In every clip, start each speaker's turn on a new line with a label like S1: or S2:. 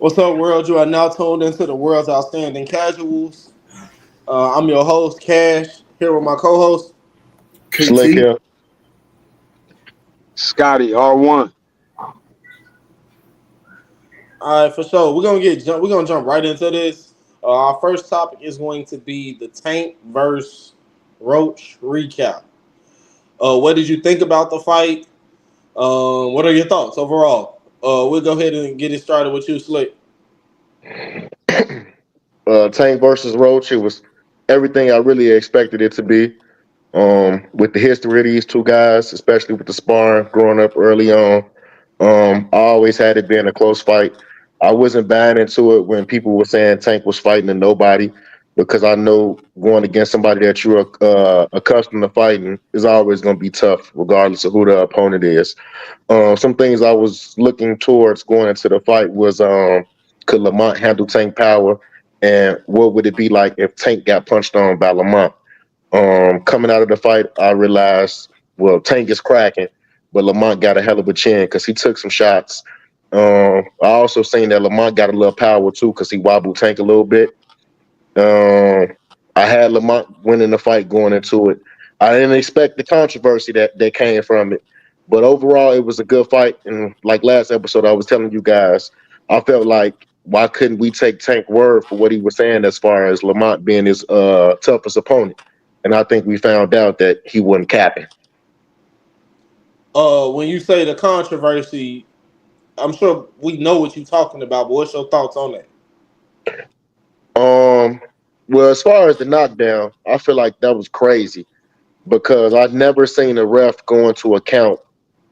S1: What's up, world? You are now tuned into the world's outstanding casuals. I'm your host, Cash, here with my co-host.
S2: Slick
S3: KT.
S2: here.
S4: Scotty R1.
S1: All right, for sure. We're gonna jump right into this. Our first topic is going to be the Tank versus Roach recap. What did you think about the fight? What are your thoughts overall? We'll go ahead and get it started with you, Slick.
S2: Tank versus Roach. It was everything I really expected it to be. With the history of these two guys, especially with the sparring growing up early on, I always had it being a close fight. I wasn't buying into it when people were saying Tank was fighting a nobody because I know going against somebody that you're accustomed to fighting is always going to be tough, regardless of who the opponent is. Some things I was looking towards going into the fight was could Lamont handle Tank power, and what would it be like if Tank got punched on by Lamont? Coming out of the fight, I realized, well, Tank is cracking, but Lamont got a hell of a chin because he took some shots. I also seen that Lamont got a little power too because he wobbled Tank a little bit. I had Lamont winning the fight going into it. I didn't expect the controversy that came from it, but overall, it was a good fight. And like last episode, I was telling you guys, I felt like why couldn't we take Tank word for what he was saying as far as Lamont being his toughest opponent? And I think we found out that he wasn't capping.
S1: When you say the controversy, I'm sure we know what you're talking about, but what's your thoughts on that?
S2: Well, as far as the knockdown, I feel like that was crazy because I've never seen a ref go into a count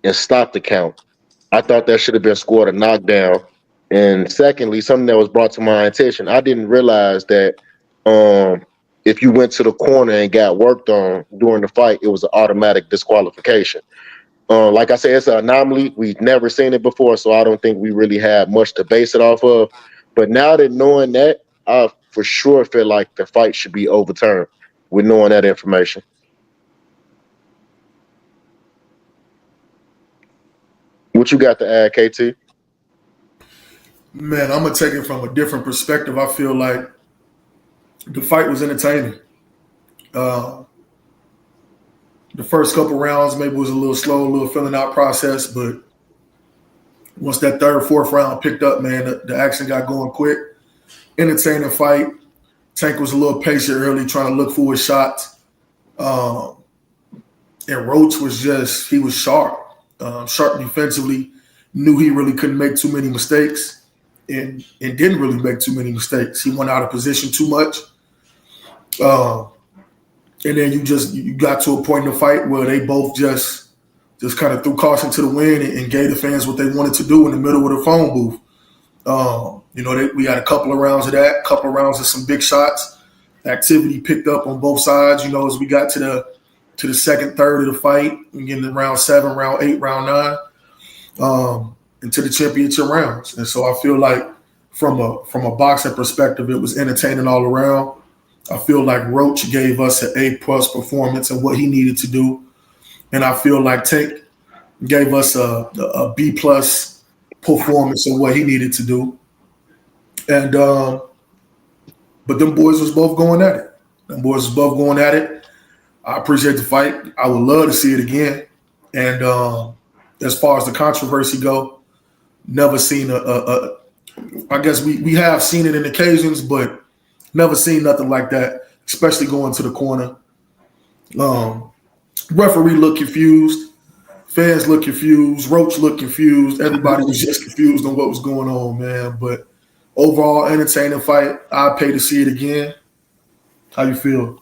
S2: and stop the count. I thought that should have been scored a knockdown. And secondly, something that was brought to my attention, I didn't realize that if you went to the corner and got worked on during the fight, it was an automatic disqualification. Like I said, it's an anomaly. We've never seen it before, so I don't think we really have much to base it off of. But now that knowing that, I for sure feel like the fight should be overturned with knowing that information. What you got to add, KT?
S3: Man, I'm gonna take it from a different perspective. I feel like the fight was entertaining. Uh, the first couple rounds maybe was a little slow, a little filling out process, but once that third, fourth round picked up, man, the action got going quick. Entertaining fight. Tank was a little patient early, trying to look for his shots. Um, and Roach was he was sharp, sharp defensively. Knew he really couldn't make too many mistakes, and didn't really make too many mistakes. He went out of position too much. And then you got to a point in the fight where they both just kind of threw caution to the wind and gave the fans what they wanted to do in the middle of the phone booth. We had a couple of rounds of that, couple of rounds of some big shots. Activity picked up on both sides, as we got to the second third of the fight, and getting to round 7, round 8, round 9, into the championship rounds. And so I feel like from a boxing perspective, it was entertaining all around. I feel like Roach gave us an A+ performance in what he needed to do. And I feel like Tank gave us a B+ performance in what he needed to do. And but them boys was both going at it. I appreciate the fight. I would love to see it again. And as far as the controversy go, never seen I guess we have seen it in occasions, but never seen nothing like that, especially going to the corner. Referee looked confused. Fans looked confused. Roach looked confused. Everybody was just confused on what was going on, man. But overall, entertaining fight. I'd pay to see it again. How you feel?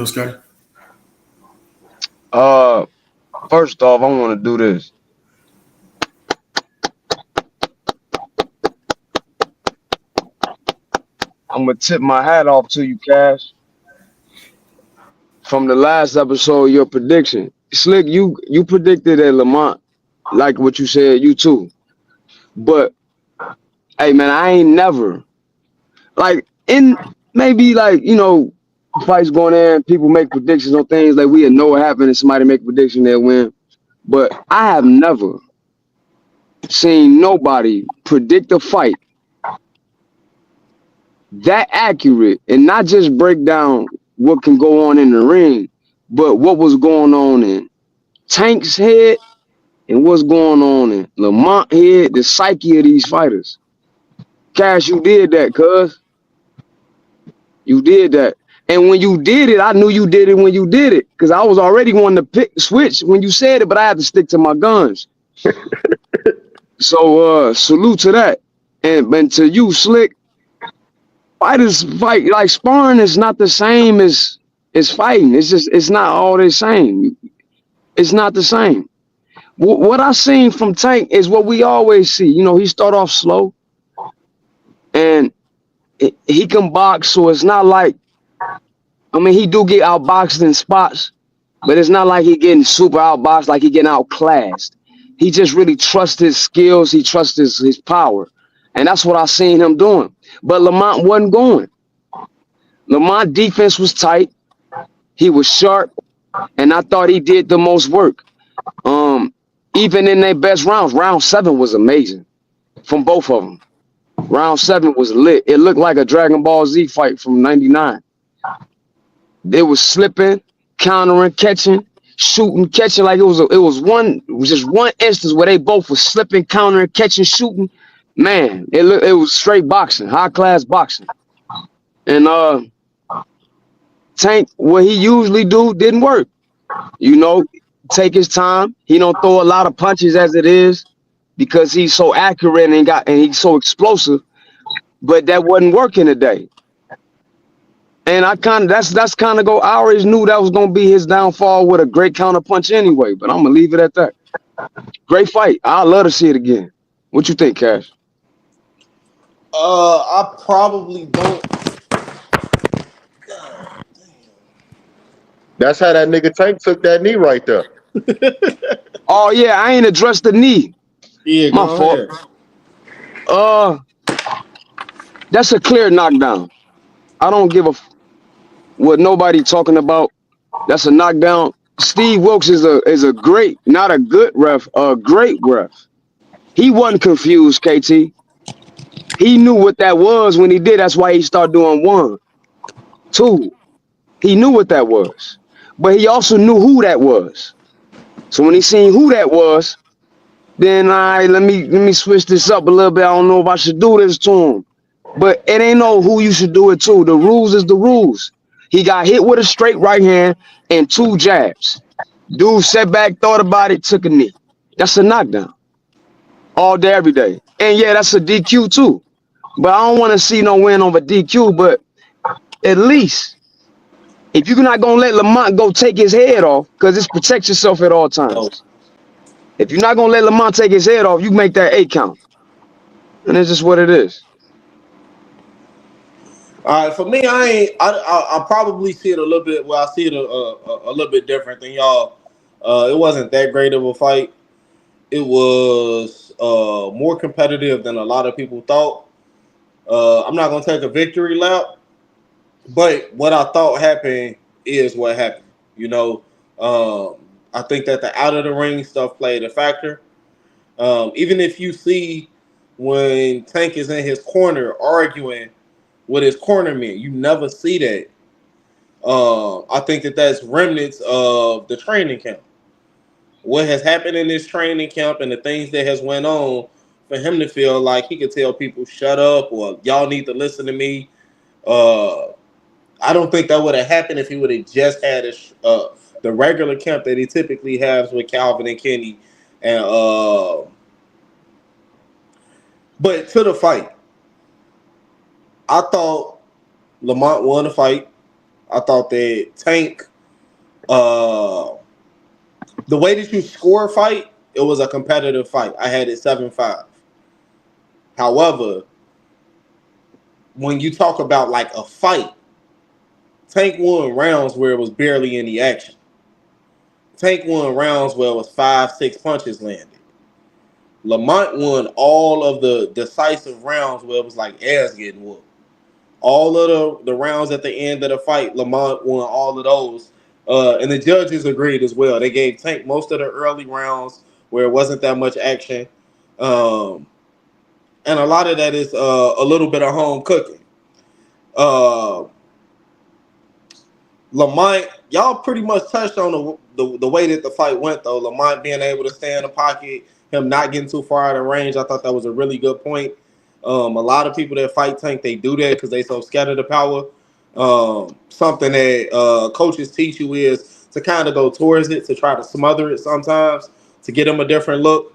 S3: Scotty?
S4: First off, I want to do this. I'm gonna tip my hat off to you, Cash. From the last episode, your prediction, Slick, you predicted that Lamont, like what you said, you too. But hey, man, I ain't never like in maybe like fights going in, people make predictions on things like we know what happened, and somebody make a prediction they'll win. But I have never seen nobody predict a fight that accurate and not just break down what can go on in the ring, but what was going on in Tank's head and what's going on in Lamont head, the psyche of these fighters. Cash, you did that, cuz. You did that. And when you did it, I knew you did it when you did it. Because I was already wanting to switch when you said it, but I had to stick to my guns. So salute to that. And to you, Slick, fighters fight like sparring is not the same as fighting. It's not all the same. It's not the same. What I seen from Tank is what we always see. You know, he start off slow and he can box, so it's not like, I mean, he do get outboxed in spots, but it's not like he getting super outboxed, like he getting outclassed. He just really trusts his skills. He trusts his power. And that's what I seen him doing. But Lamont wasn't going. Lamont defense was tight. He was sharp. And I thought he did the most work. Even in their best rounds, round 7 was amazing from both of them. Round 7 was lit. It looked like a Dragon Ball Z fight from '99. They was slipping, countering, catching, shooting, catching. Like it was just one instance where they both were slipping, countering, catching, shooting. Man, it was straight boxing, high class boxing. And Tank, what he usually do didn't work. You know, take his time. He don't throw a lot of punches as it is because he's so accurate and he's so explosive. But that wasn't working today. And I that's kind of I always knew that was gonna be his downfall with a great counter punch anyway. But I'm gonna leave it at that. Great fight. I'd love to see it again. What you think, Cash?
S1: I probably don't.
S2: That's how that nigga Tank took that knee right there.
S4: Oh yeah, I ain't addressed the knee.
S1: Yeah,
S4: my fault. That's a clear knockdown. I don't give what nobody talking about. That's a knockdown. Steve Wilkes is a great, not a good ref, a great ref. He wasn't confused, KT. He knew what that was when he did. That's why he started doing 1, 2. He knew what that was. But he also knew who that was. So when he seen who that was, then let me switch this up a little bit. I don't know if I should do this to him. But it ain't no who you should do it to. The rules is the rules. He got hit with a straight right hand and 2 jabs. Dude sat back, thought about it, took a knee. That's a knockdown. All day, every day. And yeah, that's a DQ too. But I don't want to see no win over DQ. But at least, if you're not going to let Lamont go take his head off, because it's protect yourself at all times. If you're not going to let Lamont take his head off, you make that 8 count. And it's just what it is.
S1: All right, for me, I probably see it a little bit. Well, I see it a little bit different than y'all. It wasn't that great of a fight. It was more competitive than a lot of people thought. I'm not gonna take a victory lap, but what I thought happened is what happened. You know, I think that the out of the ring stuff played a factor. Even if you see when Tank is in his corner arguing with his cornerman, you never see that. I think that that's remnants of the training camp. What has happened in this training camp and the things that has went on for him to feel like he could tell people shut up or y'all need to listen to me. I don't think that would have happened if he would have just had the regular camp that he typically has with Calvin and Kenny. And but to the fight, I thought Lamont won the fight. I thought that Tank, the way that you score a fight, it was a competitive fight. I had it 7-5. However, when you talk about like a fight, Tank won rounds where it was barely any action. Tank won rounds where it was 5-6 punches landed. Lamont won all of the decisive rounds where it was like ass getting whooped. All of the rounds at the end of the fight, Lamont won all of those. And the judges agreed as well. They gave Tank most of the early rounds where it wasn't that much action. And a lot of that is a little bit of home cooking. Uh, Lamont, y'all pretty much touched on the way that the fight went, though. Lamont being able to stay in the pocket, him not getting too far out of range. I thought that was a really good point. A lot of people that fight Tank, they do that because they so scared of the power. Something that coaches teach you is to kind of go towards it, to try to smother it sometimes, to get him a different look.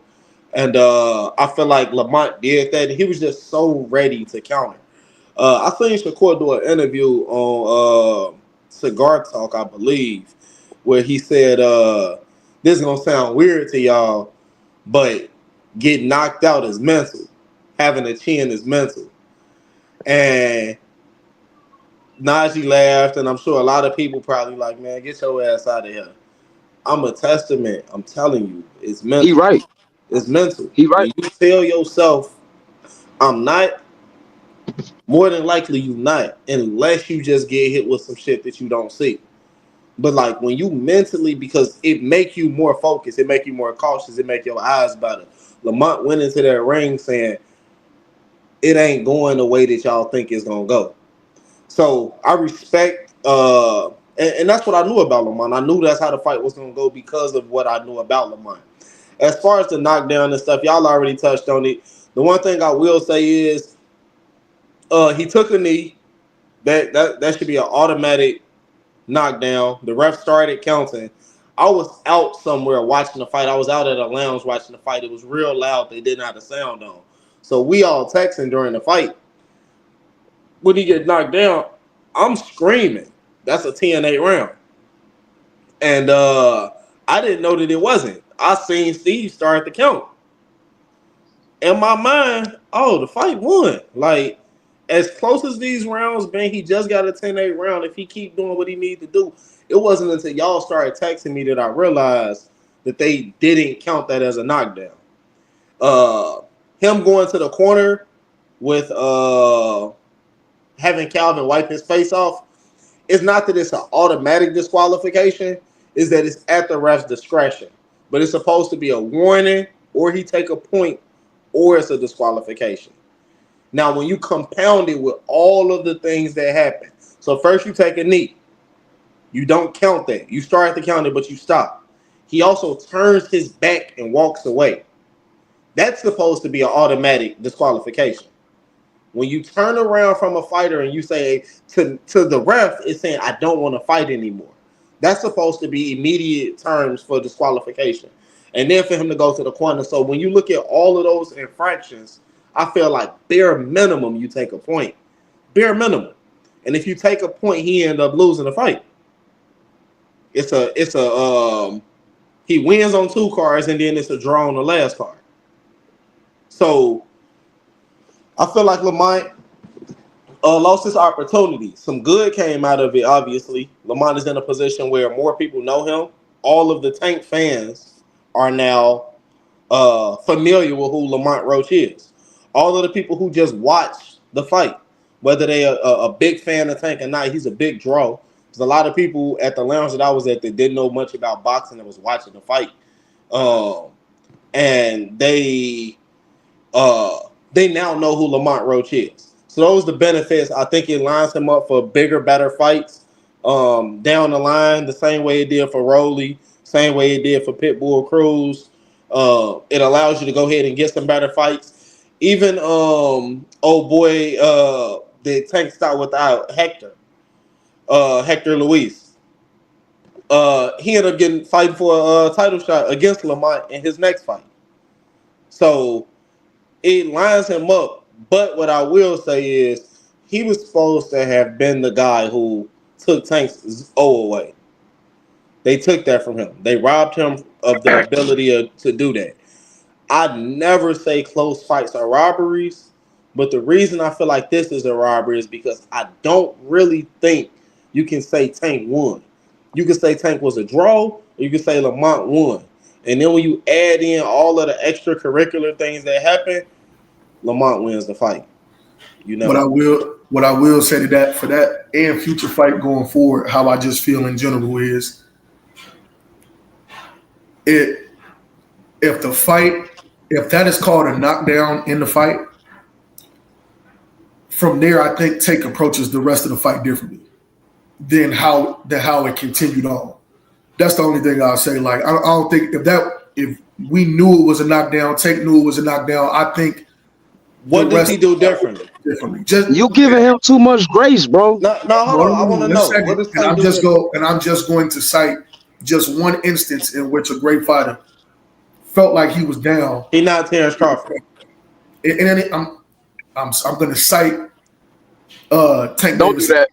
S1: And I feel like Lamont did that. He was just so ready to counter. I seen Shakur do an interview on Cigar Talk, I believe, where he said, this is going to sound weird to y'all, but getting knocked out is mental. Having a chin is mental. And Najee laughed, and I'm sure a lot of people probably like, man, get your ass out of here. I'm a testament. I'm telling you, it's mental.
S4: He right.
S1: It's mental.
S4: He right.
S1: When you tell yourself, I'm not, more than likely you not, unless you just get hit with some shit that you don't see. But like when you mentally, because it make you more focused, it make you more cautious, it make your eyes better. Lamont went into that ring saying, it ain't going the way that y'all think it's gonna go. So I respect, and that's what I knew about Lamont. I knew that's how the fight was gonna go because of what I knew about Lamont. As far as the knockdown and stuff, y'all already touched on it. The one thing I will say is, he took a knee. That should be an automatic knockdown. The ref started counting. I was out somewhere watching the fight. I was out at a lounge watching the fight. It was real loud. They didn't have the sound on. So we all texting during the fight. When he get knocked down, I'm screaming. That's a 10-8 round. And I didn't know that it wasn't. I seen Steve start the count. In my mind, oh, the fight won. Like, as close as these rounds been, he just got a 10-8 round. If he keep doing what he need to do, it wasn't until y'all started texting me that I realized that they didn't count that as a knockdown. Him going to the corner with having Calvin wipe his face off, it's not that it's an automatic disqualification, it's that it's at the ref's discretion. But it's supposed to be a warning, or he take a point, or it's a disqualification. Now, when you compound it with all of the things that happen, so first you take a knee. You don't count that. You start to count it, but you stop. He also turns his back and walks away. That's supposed to be an automatic disqualification. When you turn around from a fighter and you say to the ref, it's saying, I don't want to fight anymore. That's supposed to be immediate terms for disqualification. And then for him to go to the corner. So when you look at all of those infractions, I feel like bare minimum you take a point. Bare minimum. And if you take a point, he end up losing the fight. He wins on 2 cards and then it's a draw on the last card. So I feel like Lamont lost his opportunity. Some good came out of it, obviously. Lamont is in a position where more people know him. All of the Tank fans are now familiar with who Lamont Roach is. All of the people who just watch the fight, whether they are a big fan of Tank or not, he's a big draw. There's a lot of people at the lounge that I was at that didn't know much about boxing that was watching the fight. And they now know who Lamont Roach is. So those are the benefits. I think it lines him up for bigger, better fights down the line, the same way it did for Rolly, same way it did for Pitbull Cruz. It allows you to go ahead and get some better fights. Even the Tank start without Hector Luis. He ended up fighting for a title shot against Lamont in his next fight. So it lines him up. But what I will say is he was supposed to have been the guy who took Tank's O away. They took that from him. They robbed him of the ability to do that. I never say close fights are robberies, but the reason I feel like this is a robbery is because I don't really think you can say Tank won. You can say Tank was a draw, or you can say Lamont won. And then when you add in all of the extracurricular things that happen, Lamont wins the fight. You know.
S3: What I will say to that, for that and future fight going forward, how I just feel in general is if that is called a knockdown in the fight, from there, I think Tank approaches the rest of the fight differently than how it continued on. That's the only thing I'll say. Like, I don't think if we knew it was a knockdown, Tank knew it was a knockdown. I think.
S1: What does he do differently?
S4: You giving him too much grace, bro.
S1: No, hold on. I want to know. What does Tank do?
S3: I'm just going to cite just one instance in which a great fighter felt like he was down.
S1: He not Terrence Crawford.
S3: And I'm going to cite Tank
S4: Don't
S3: Davis
S4: do that.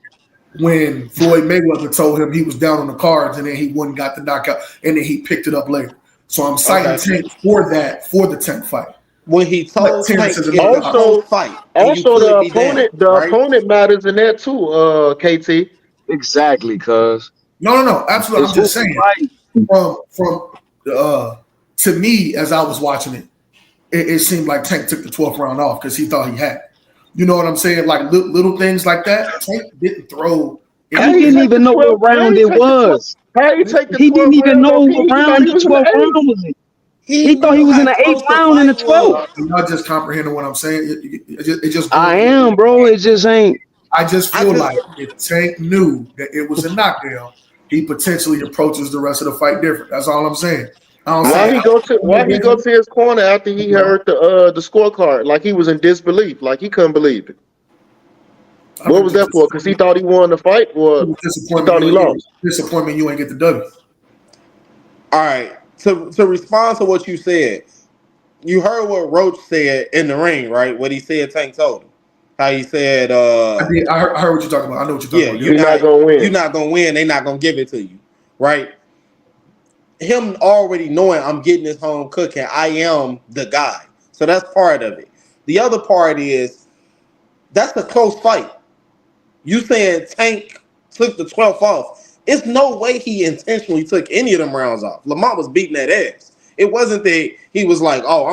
S3: when Floyd Mayweather told him he was down on the cards and then he wouldn't got the knockout and then he picked it up later. So I'm citing Tank for the Tank fight.
S1: When he told Tank
S2: also
S1: fight,
S2: the opponent matters in that too, KT.
S4: Exactly, cuz.
S3: No, absolutely. I'm just saying from to me as I was watching it seemed like Tank took the 12th round off because he thought he had. You know what I'm saying? Like little things like that. Tank didn't throw.
S4: He didn't even know what round it was. He didn't even know what round the 12th round was in. He thought he was in the 8th round in the 12th.
S3: Y'all just comprehending what I'm saying. It just.
S4: I am, bro. It just ain't.
S3: I just feel like if Tank knew that it was a knockdown, he potentially approaches the rest of the fight different. That's all I'm saying.
S2: Why he go to his corner after he heard the scorecard? Like he was in disbelief, like he couldn't believe it. What was that for? Because he thought he won the fight, or he thought he lost?
S3: Disappointment, you ain't get the W.
S1: All right. To respond to what you said, you heard what Roach said in the ring, right? What he said Tank told him. How he said,
S3: I heard what you're talking about. I know what you're talking about.
S2: You're not gonna win.
S1: You're not gonna win. They're not gonna give it to you, right? Him already knowing I'm getting this home cooking, I am the guy. So that's part of it. The other part is that's a close fight. You saying Tank took the 12th off. It's no way he intentionally took any of them rounds off. Lamont was beating that ass. It wasn't that he was like, oh,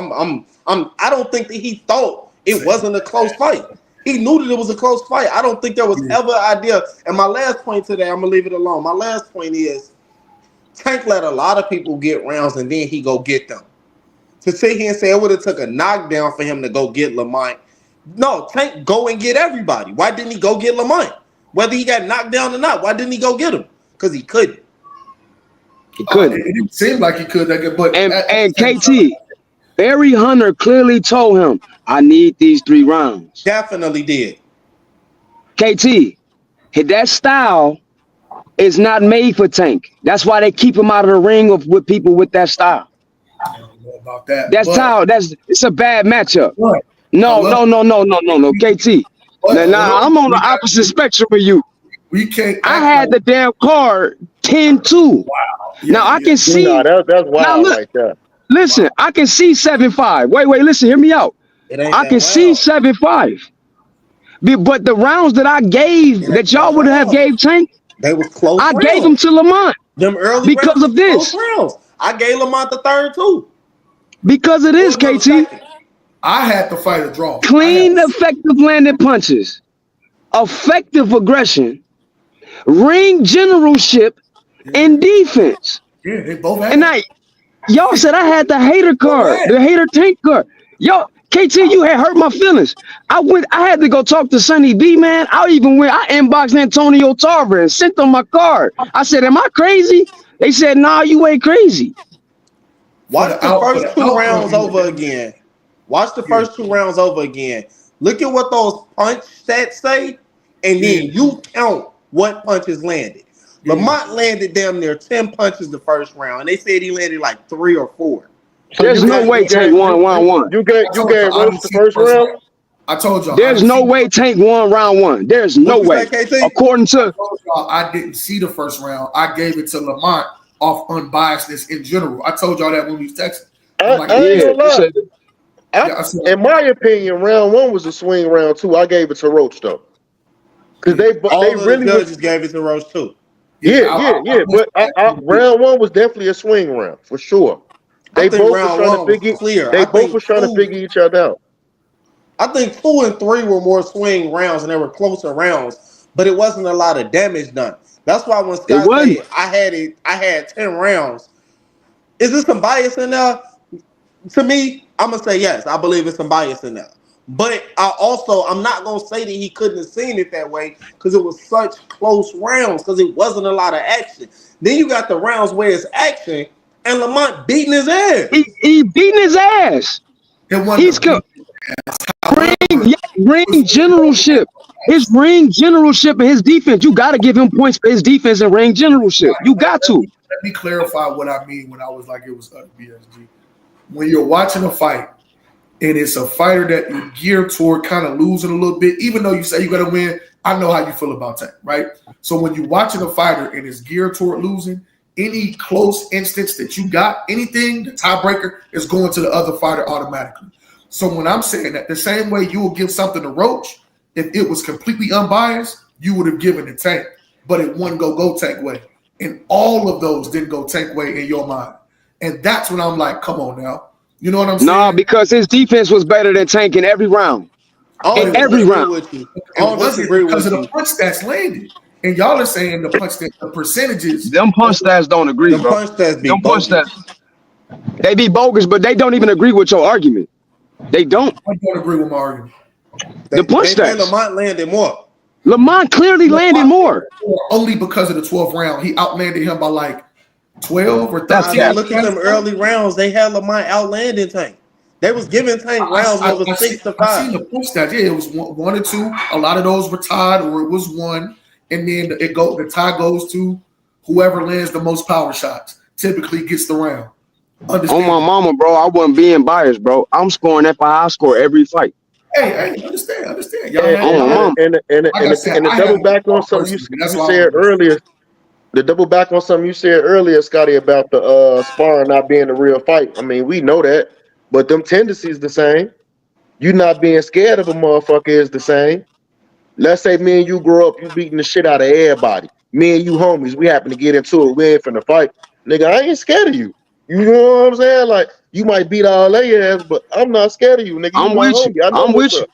S1: I don't think that he thought it wasn't a close fight. He knew that it was a close fight. I don't think there was ever an idea. And my last point today, I'm gonna leave it alone. My last point is Tank let a lot of people get rounds and then he go get them. To sit here and say it would have took a knockdown for him to go get Lamont. No, Tank go and get everybody. Why didn't he go get Lamont? Whether he got knocked down or not, why didn't he go get him? Because he couldn't.
S4: He couldn't.
S3: It seemed like he could. But
S4: and KT, Barry Hunter clearly told him, I need these 3 rounds.
S1: Definitely did.
S4: KT, that style is not made for Tank. That's why they keep him out of the ring with people with that style.
S3: I don't know about that.
S4: It's a bad matchup.
S3: What?
S4: No, KT. Now I'm on the opposite spectrum of you.
S3: We can't.
S4: I had the damn card 10-2.
S3: Wow.
S4: Now I can see.
S2: That's wild like that.
S4: Listen, I can see 7-5. Wait, listen, hear me out. I can see 7-5. But the rounds that I gave that y'all would have gave Tank,
S1: they was close.
S4: I gave them to Lamont.
S1: Them early
S4: because of this.
S1: Rounds. I gave Lamont the 3rd too.
S4: Because of this, KT.
S3: I had to fight a draw.
S4: Clean, effective landed punches, effective aggression, ring generalship, and defense.
S3: Yeah, they both had.
S4: And y'all said I had the hater card, the hater Tank card. Yo, KT, you had hurt my feelings. I had to go talk to Sonny B, man. I inboxed Antonio Tarver and sent them my card. I said, am I crazy? They said, nah, you ain't crazy.
S1: Watch the first 2 rounds over again. Watch the first 2 rounds over again. Look at what those punch stats say, and then you count what punches landed. Lamont landed damn near 10 punches the first round, and they said he landed like 3 or 4.
S4: So there's no way Tank won round 1.
S2: You gave Roach the first round?
S3: I told y'all.
S4: There's no way Tank won round 1. There's no way. According to
S3: I didn't see the first round. I gave it to Lamont off unbiasedness in general. I told y'all that when we was texting.
S2: In my opinion, round 1 was a swing round 2. I gave it to Roach though, because they really
S1: judges gave it to Roach too.
S2: Yeah. But round 1 was definitely a swing round for sure. They both were trying to figure each other out.
S1: I think 2 and 3 were more swing rounds, and they were closer rounds, but it wasn't a lot of damage done. That's why when Scott said I had 10 rounds. Is there some bias in there? To me, I'm gonna say yes. I believe it's some bias in there. But I'm not gonna say that he couldn't have seen it that way because it was such close rounds because it wasn't a lot of action. Then you got the rounds where it's action and Lamont beating his ass.
S4: He beating his ass. He's ring generalship. His ring generalship and his defense. You got to give him points for his defense and ring generalship. You got to.
S3: Let me clarify what I mean when I was like it was BSG. When you're watching a fight and it's a fighter that you're geared toward kind of losing a little bit, even though you say you're going to win, I know how you feel about that, right? So when you're watching a fighter and it's geared toward losing, any close instance that you got, anything, the tiebreaker is going to the other fighter automatically. So when I'm saying that, the same way you will give something to Roach, if it was completely unbiased, you would have given it Tank, but it wouldn't go Tank way. And all of those didn't go Tank way in your mind. And that's when I'm like, come on now. You know what I'm saying?
S4: No, because his defense was better than Tank in every round. In every round.
S3: It wasn't because of the punch stats landed. And y'all are saying the percentages.
S4: Them punch stats don't agree, bro.
S1: Punch stats
S4: they be bogus, but they don't even agree with your argument. They don't.
S3: I don't agree with my argument.
S4: The punch stats.
S1: Lamont landed more.
S4: Lamont clearly landed more.
S3: Only because of the 12th round. He outlanded him by like 12 or 13.
S1: Look at them early rounds. They had Lamont outlanding Tank. They was giving Tank rounds over 6 to 5.
S3: I seen the punch stats. Yeah, it was one or two. A lot of those were tied, or it was one. And then the tie goes to whoever lands the most power shots. Typically gets the round.
S4: On my mama, bro, I wasn't being biased, bro. I'm scoring that high score every fight.
S3: Hey, understand. Y'all
S2: and the double back on something you said earlier. The double back on something you said earlier, Scotty, about the sparring not being a real fight. I mean, we know that, but them tendencies the same. You not being scared of a motherfucker is the same. Let's say me and you grow up, you beating the shit out of everybody. Me and you homies, we happen to get into it. We ain't finna fight. Nigga, I ain't scared of you. You know what I'm saying? Like, you might beat all their ass, but I'm not scared of you, nigga.
S4: I'm with you. I'm with you.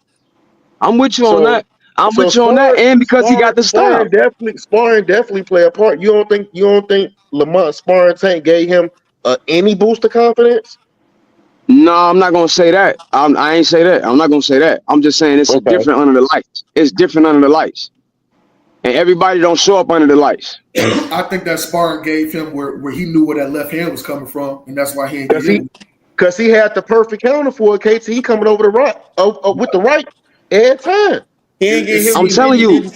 S4: I'm with you on that. I'm with you on that, and because he got the style.
S2: Sparring definitely play a part. You don't think Lamont sparring Tank gave him any boost of confidence?
S4: No, I'm not gonna say that. I ain't say that. I'm not gonna say that. I'm just saying it's different under the lights. It's different under the lights, and everybody don't show up under the lights.
S3: I think that sparring gave him where he knew where that left hand was coming from, and that's why he ain't
S2: because he had the perfect counter for it. KT, he coming over the right with the right every time.
S4: I'm telling you,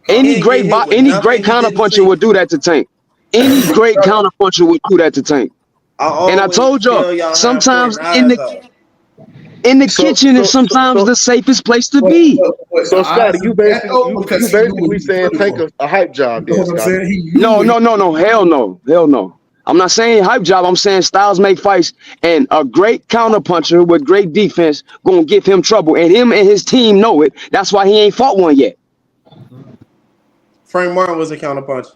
S4: any great counterpuncher would do that to Tank. Any great counterpuncher would do that to Tank. And I told y'all, sometimes in the kitchen is sometimes the safest place to be.
S2: So Scotty, you basically saying Tank a hype job, then, Scotty.
S4: No, hell no. I'm not saying hype job. I'm saying styles make fights, and a great counterpuncher with great defense gonna give him trouble, and him and his team know it. That's why he ain't fought one yet.
S1: Frank Martin was a counterpuncher.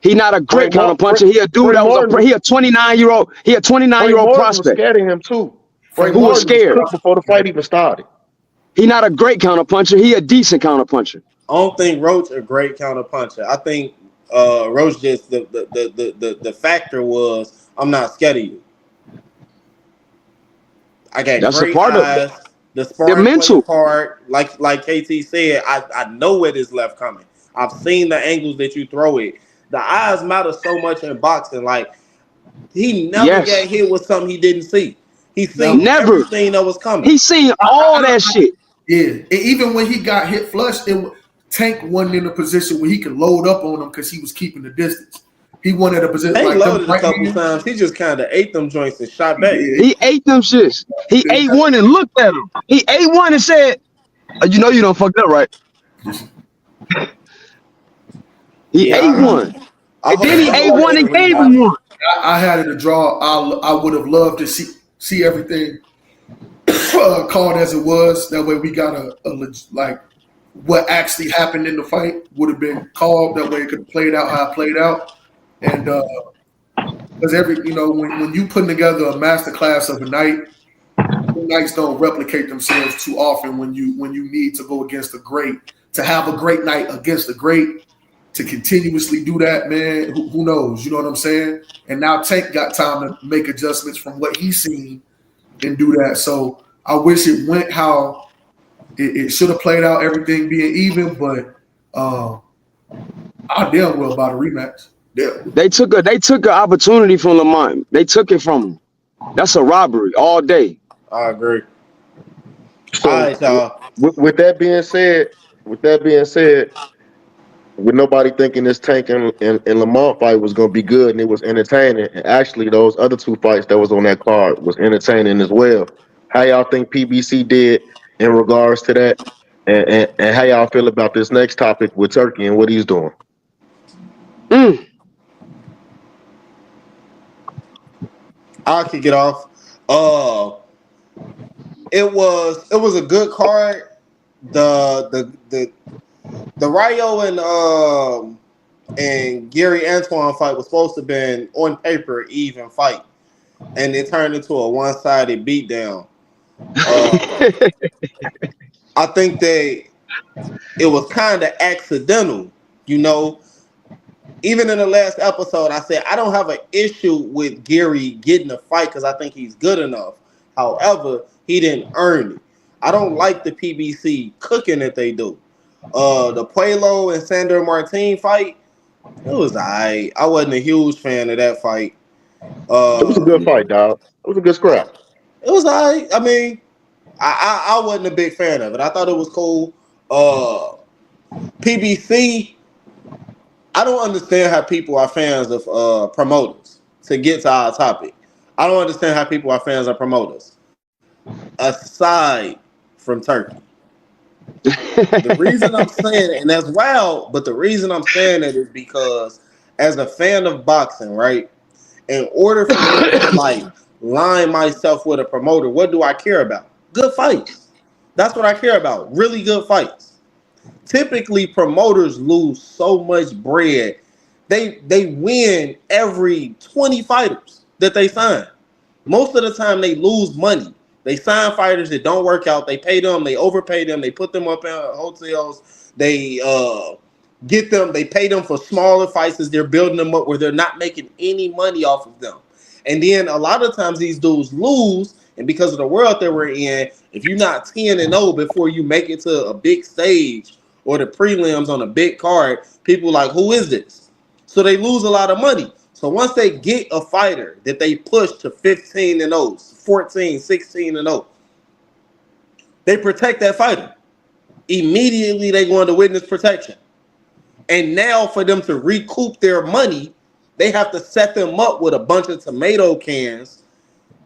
S4: He not a great counterpuncher. He a dude that was he a 29-year-old. He a 29-year-old prospect.
S2: Was scared of him too.
S4: Who was scared
S2: before the fight even started?
S4: He not a great counterpuncher. He a decent counterpuncher.
S1: I don't think Roach a great counterpuncher. I think Roach just the factor was I'm not scared of you. I got
S4: that's
S1: great
S4: a part
S1: eyes.
S4: of it.
S1: The sparring
S4: mental
S1: part, like KT said, I know where this left coming. I've seen the angles that you throw it. The eyes matter so much in boxing. Like he never got hit with something he didn't see. He seen everything that was coming.
S4: He seen all that shit.
S3: Yeah, and even when he got hit flush, Tank wasn't in a position where he could load up on him because he was keeping the distance. He wanted a position.
S1: He loaded a couple times. He just kind of ate them joints and shot back.
S4: He ate them shits. He ate one and looked at him. He ate one and said, "You know you done fucked up, right?" He ate one. And then he ate one and gave him one.
S3: I had it a draw. I would have loved to see everything called as it was. That way we got a like what actually happened in the fight would have been called. That way it could have played out how it played out. And because when you putting together a masterclass of a night, nights don't replicate themselves too often when you need to go against a great, to have a great night against a great, to continuously do that, man, who knows? You know what I'm saying? And now Tank got time to make adjustments from what he's seen and do that. So I wish it went how it should have played out, everything being even, but I damn well about a rematch. Yeah.
S4: They took an opportunity from Lamont. They took it from him. That's a robbery all day.
S1: I agree. All
S2: So
S1: right, y'all.
S2: with that being said, with nobody thinking this Tank and Lamont fight was going to be good and it was entertaining, and actually those other two fights that was on that card was entertaining as well. How y'all think PBC did in regards to that, and how y'all feel about this next topic with Turkey and what he's doing?
S4: Mm.
S1: I'll kick it off. It was a good card. The Rayo and Gary Antoine fight was supposed to have been on paper even fight, and it turned into a one-sided beatdown. I think that it was kind of accidental, you know. Even in the last episode, I said I don't have an issue with Gary getting a fight because I think he's good enough. However, he didn't earn it. I don't like the PBC cooking that they do. The Puelo and Sandor Martin fight, it was alright. I wasn't a huge fan of that fight.
S2: It was a good fight, dog. It was a good scrap.
S1: It was alright. I mean, I wasn't a big fan of it. I thought it was cool. PBC, I don't understand how people are fans of promoters. To get to our topic, I don't understand how people are fans of promoters. Aside from Turkey. The reason I'm saying it, and that's wild, but the reason I'm saying it is because as a fan of boxing, right, in order for me to like line myself with a promoter, what do I care about? Good fights. That's what I care about. Really good fights. Typically, promoters lose so much bread. They win every 20 fighters that they sign. Most of the time, they lose money. They sign fighters that don't work out. They pay them. They overpay them. They put them up in hotels. They get them. They pay them for smaller fights as they're building them up where they're not making any money off of them. And then a lot of times these dudes lose. And because of the world that we're in, if you're not 10-0 before you make it to a big stage or the prelims on a big card, people are like, who is this? So they lose a lot of money. So once they get a fighter that they push to 15-0, 14, 16-0, they protect that fighter. Immediately they go into witness protection. And now for them to recoup their money, they have to set them up with a bunch of tomato cans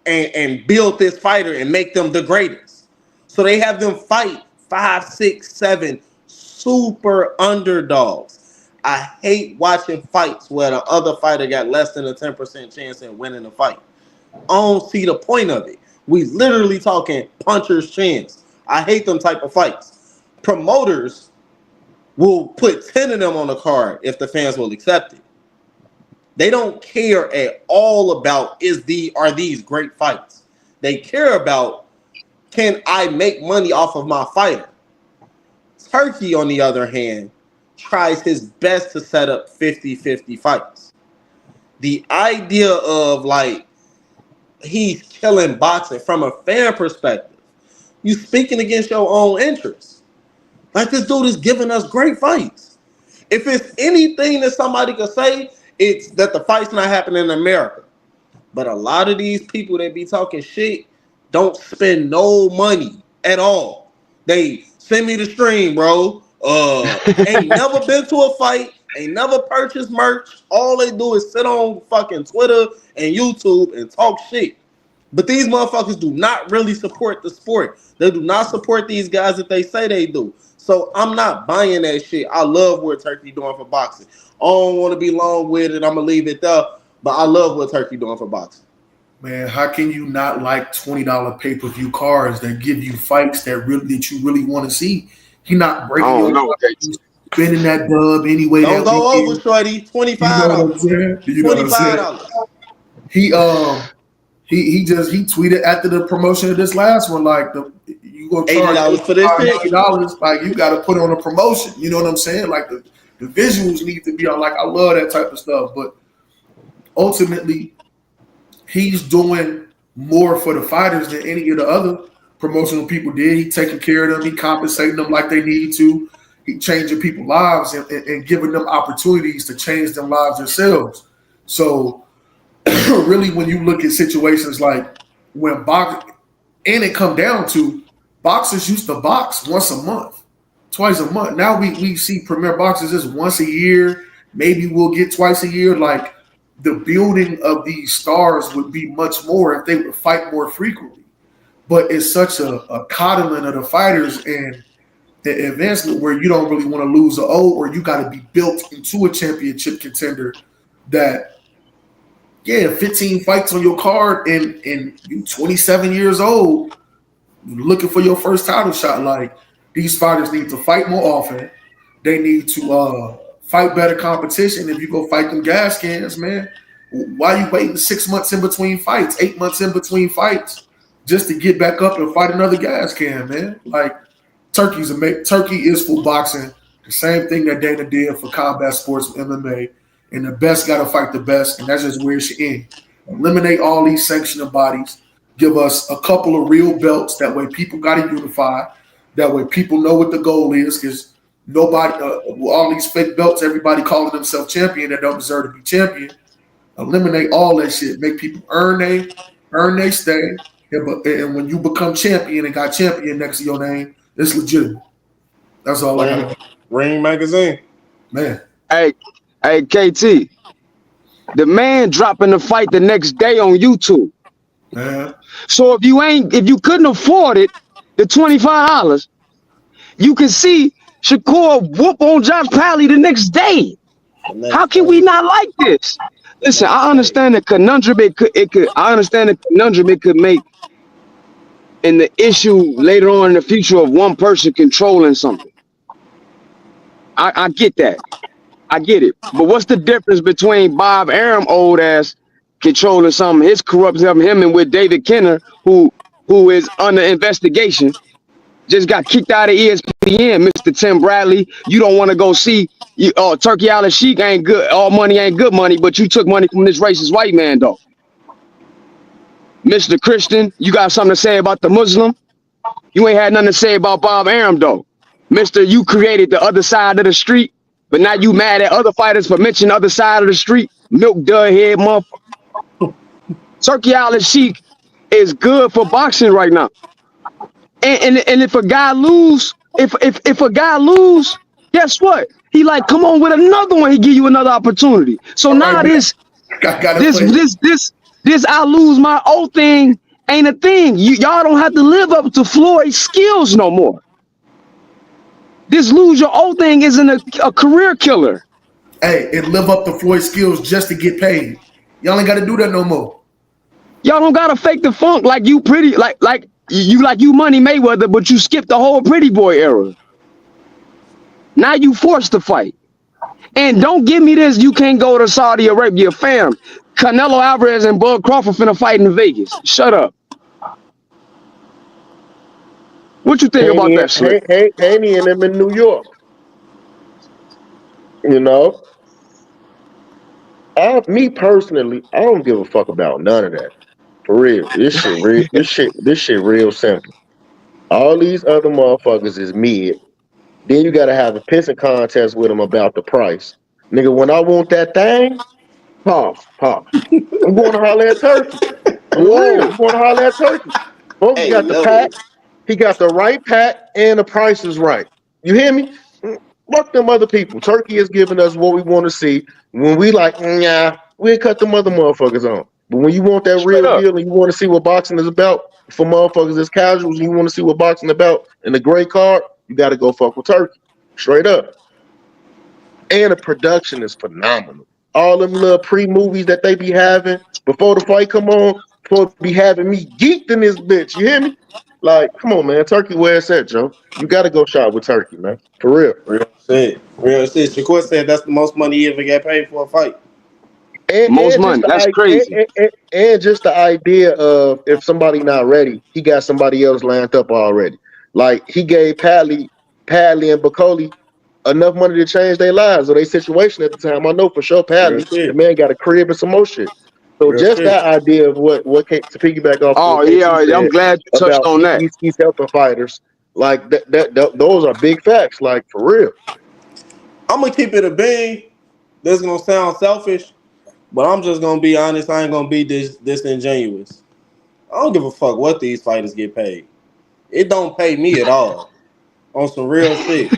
S1: and build this fighter and make them the greatest. So they have them fight 5, 6, 7 super underdogs. I hate watching fights where the other fighter got less than a 10% chance at winning the fight. I don't see the point of it. We literally talking puncher's chance. I hate them type of fights. Promoters will put 10 of them on the card if the fans will accept it. They don't care at all about are these great fights. They care about, can I make money off of my fighter? Turkey, on the other hand, tries his best to set up 50-50 fights. The idea of like he's killing boxing from a fan perspective, you speaking against your own interests. Like this dude is giving us great fights. If it's anything that somebody could say, it's that the fight's not happening in America. But a lot of these people that be talking shit don't spend no money at all. They send me the stream, bro. Ain't never been to a fight, ain't never purchased merch. All they do is sit on fucking Twitter and YouTube and talk shit. But these motherfuckers do not really support the sport. They do not support these guys that they say they do. So I'm not buying that shit. I love what Turkey doing for boxing. I don't want to be long with it. I'm going to leave it there. But I love what Turkey doing for boxing.
S3: Man, how can you not like $20 pay-per-view cards that give you fights that you really want to see? He not breaking spending that dub anyway.
S1: Don't go over, shorty. $25.
S3: You know what I'm saying?
S1: $25.
S3: He tweeted after the promotion of this last one, like you go charge
S1: $80 for this
S3: $80, like you got to put on a promotion. You know what I'm saying? Like the visuals need to be on. Like I love that type of stuff, but ultimately, he's doing more for the fighters than any of the other promotional people did. He taking care of them. He compensating them like they need to. He changing people's lives and giving them opportunities to change their lives themselves. So really, when you look at situations like when box, and it come down to boxers used to box once a month, twice a month. Now we see premier boxers just once a year. Maybe we'll get twice a year. Like the building of these stars would be much more if they would fight more frequently. But it's such a coddling of the fighters and the advancement where you don't really want to lose a O, or you got to be built into a championship contender that, yeah, 15 fights on your card and you 27 years old looking for your first title shot. Like, these fighters need to fight more often. They need to fight better competition. If you go fight them gas cans, man, why you waiting 6 months in between fights, 8 months in between fights just to get back up and fight another gas can, man? Like, Turkey is for boxing, the same thing that Dana did for combat sports with MMA, and the best got to fight the best, and that's just where it should end. Eliminate all these sanctioning bodies, give us a couple of real belts, that way people got to unify, that way people know what the goal is, because nobody, all these fake belts, everybody calling themselves champion that don't deserve to be champion. Eliminate all that shit, make people earn they stay, and when you become champion and got champion next to your name, it's legitimate. That's all I got.
S1: Ring magazine.
S3: Man.
S4: Hey, KT. The man dropping the fight the next day on YouTube.
S3: Man.
S4: So if you couldn't afford it, the $25, you can see Shakur whoop on Josh Pally the next day. How can we not like this? Listen, I understand the conundrum it could make in the issue later on in the future of one person controlling something. I get that. I get it. But what's the difference between Bob Arum, old ass, controlling something, his corrupt him and with David Kenner, who is under investigation, just got kicked out of ESPN, Mr. Tim Bradley. You don't want to go see Turkey Al Sheik ain't good, all money ain't good money, but you took money from this racist white man though. Mr. Christian, you got something to say about the Muslim? You ain't had nothing to say about Bob Arum though. Mr. You created the other side of the street, but now you mad at other fighters for mentioning the other side of the street. Milk dud head motherfucker. Turkey Al Sheik is good for boxing right now. And if a guy lose, if a guy lose, guess what? He like, come on with another one. He give you another opportunity. So now this I lose my old thing ain't a thing. Y'all don't have to live up to Floyd's skills no more. This lose your old thing isn't a career killer.
S3: Hey, and live up to Floyd's skills just to get paid. Y'all ain't got to do that no more.
S4: Y'all don't gotta fake the funk like you pretty, like you Money Mayweather, but you skipped the whole pretty boy era. Now you forced to fight. And don't give me this, you can't go to Saudi Arabia, fam. Canelo Alvarez and Bud Crawford finna fight in Vegas. Shut up. What you think about that shit?
S2: Haney and them in New York. You know? Me personally, I don't give a fuck about none of that. For real. This shit real simple. All these other motherfuckers is mid. Then you gotta have a pissing contest with them about the price. Nigga, when I want that thing, pop. I'm going to holler at Turkey. I'm going to holler at Turkey. Folks got the pack. He got the right pack and the price is right. You hear me? Fuck them other people. Turkey is giving us what we want to see. When we like, nah, we'll cut them other motherfuckers on. But when you want that real deal and you want to see what boxing is about for motherfuckers as casuals, and you want to see what boxing about in the gray card, you got to go fuck with Turkey. Straight up. And the production is phenomenal. All them little pre-movies that they be having before the fight come on, before be having me geeked in this bitch. You hear me? Like, come on, man. Turkey where it's at, Joe. You got to go shop with Turkey, man. For real.
S1: Real shit. Shakur said that's the most money he ever got paid for a fight.
S4: Most money. That's crazy.
S2: And just the idea of if somebody not ready, he got somebody else lined up already. Like, he gave Padley and Bacoli enough money to change their lives or their situation at the time. I know for sure Padley, the man got a crib and some more shit. So
S3: Real
S2: just
S3: shit.
S2: that idea of to piggyback off of
S4: Oh
S2: what KT
S4: yeah, I'm
S2: said
S4: glad you touched
S2: about
S4: on that.
S2: he's helping fighters, like those are big facts, like for real.
S1: I'm gonna keep it a bean. This is gonna sound selfish, but I'm just gonna be honest. I ain't gonna be disingenuous. I don't give a fuck what these fighters get paid. It don't pay me at all. On some real shit.